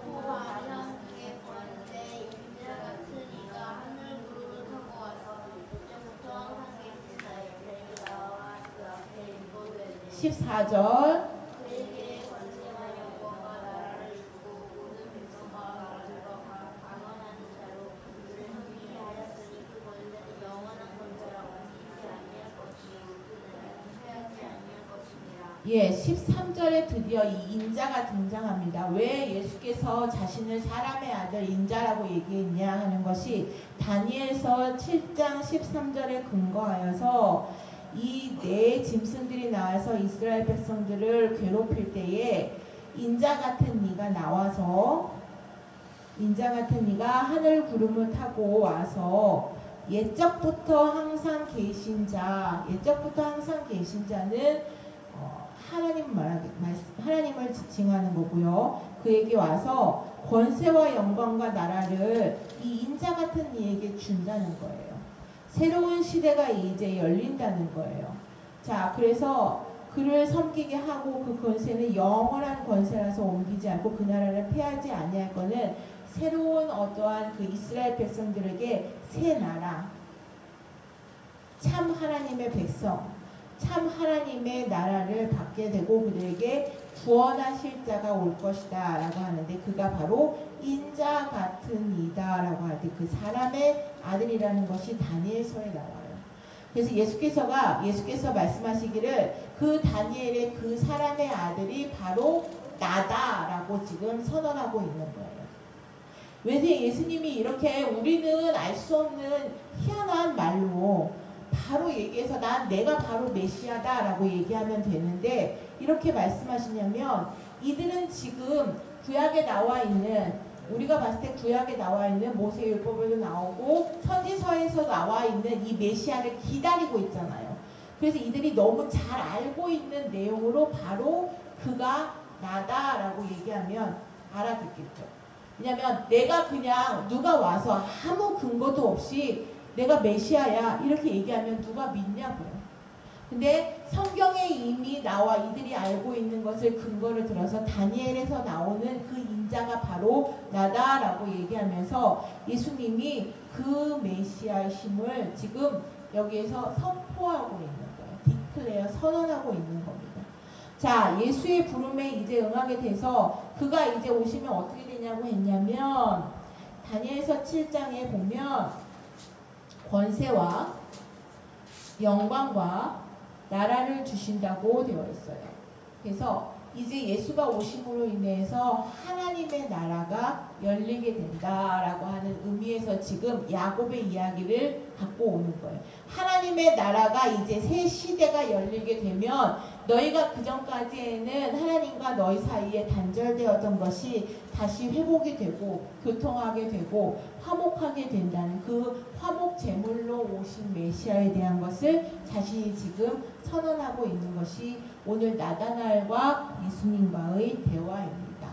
하나님께 보았는데 인자 같은 이가 하늘 구름을 타고 와서 이제부터 항상 계신 자의 나와 그 앞에 인도되니 14절 그에게 권세와 영광과 나라를 주고 모든 백성과 나라들과 강원한 자로 그를 함께 하였으니 그 권세는 영원한 권세라고 하지 아니할 것이요 그 나라는 패하지 아니할 것이니라. 예, 13절에 드디어 이 인자가 등장합니다. 왜 예수께서 자신을 사람의 아들 인자라고 얘기했냐 하는 것이 다니엘서 7장 13절에 근거하여서 이 네 짐승들이 나와서 이스라엘 백성들을 괴롭힐 때에 인자 같은 이가 나와서 인자 같은 이가 하늘 구름을 타고 와서 옛적부터 항상 계신 자, 옛적부터 항상 계신 자는 하나님을 지칭하는 거고요. 그에게 와서 권세와 영광과 나라를 이 인자 같은 이에게 준다는 거예요. 새로운 시대가 이제 열린다는 거예요. 자, 그래서 그를 섬기게 하고 그 권세는 영원한 권세라서 옮기지 않고 그 나라를 폐하지 아니할 거는 새로운 어떠한 그 이스라엘 백성들에게 새 나라, 참 하나님의 백성, 참 하나님의 나라를 받게 되고 그들에게 구원하실 자가 올 것이다 라고 하는데 그가 바로 인자 같은 이다 라고 할 때 그 사람의 아들이라는 것이 다니엘서에 나와요. 그래서 예수께서 말씀하시기를 그 다니엘의 그 사람의 아들이 바로 나다라고 지금 선언하고 있는 거예요. 왜 예수님이 이렇게 우리는 알 수 없는 희한한 말로 바로 얘기해서 내가 바로 메시아다라고 얘기하면 되는데 이렇게 말씀하시냐면 이들은 지금 구약에 나와 있는 우리가 봤을 때 구약에 나와 있는 모세율법에도 나오고 선지서에서 나와 있는 이 메시아를 기다리고 있잖아요. 그래서 이들이 너무 잘 알고 있는 내용으로 바로 그가 나다라고 얘기하면 알아듣겠죠. 왜냐하면 내가 그냥 누가 와서 아무 근거도 없이 내가 메시아야 이렇게 얘기하면 누가 믿냐고요. 근데 성경에 이미 나와 이들이 알고 있는 것을 근거를 들어서 다니엘에서 나오는 그 인자가 바로 나다라고 얘기하면서 예수님이 그 메시아이심을 지금 여기에서 선포하고 있는 거예요. 디클레어 선언하고 있는 겁니다. 자, 예수의 부름에 이제 응하게 돼서 그가 이제 오시면 어떻게 되냐고 했냐면 다니엘서 7장에 보면 권세와 영광과 나라를 주신다고 되어 있어요. 그래서 이제 예수가 오심으로 인해서 하나님의 나라가 열리게 된다라고 하는 의미에서 지금 야곱의 이야기를 갖고 오는 거예요. 하나님의 나라가 이제 새 시대가 열리게 되면 너희가 그전까지에는 하나님과 너희 사이에 단절되었던 것이 다시 회복이 되고 교통하게 되고 화목하게 된다는 그 화목 제물로 오신 메시아에 대한 것을 자신이 지금 선언하고 있는 것이 오늘 나다나엘과 예수님과의 대화입니다.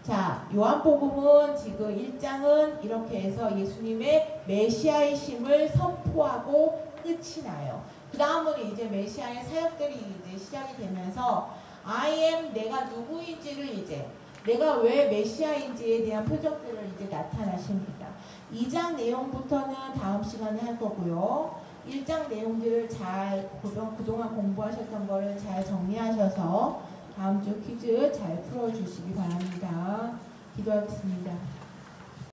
자, 요한복음은 지금 1장은 이렇게 해서 예수님의 메시아이심을 선포하고 끝이 나요. 그 다음은 이제 메시아의 사역들이 이제 시작이 되면서 I am 내가 누구인지를 이제 내가 왜 메시아인지에 대한 표적들을 이제 나타나십니다. 2장 내용부터는 다음 시간에 할 거고요. 1장 내용들을 잘 그동안 공부하셨던 거를 잘 정리하셔서 다음 주 퀴즈 잘 풀어주시기 바랍니다. 기도하겠습니다.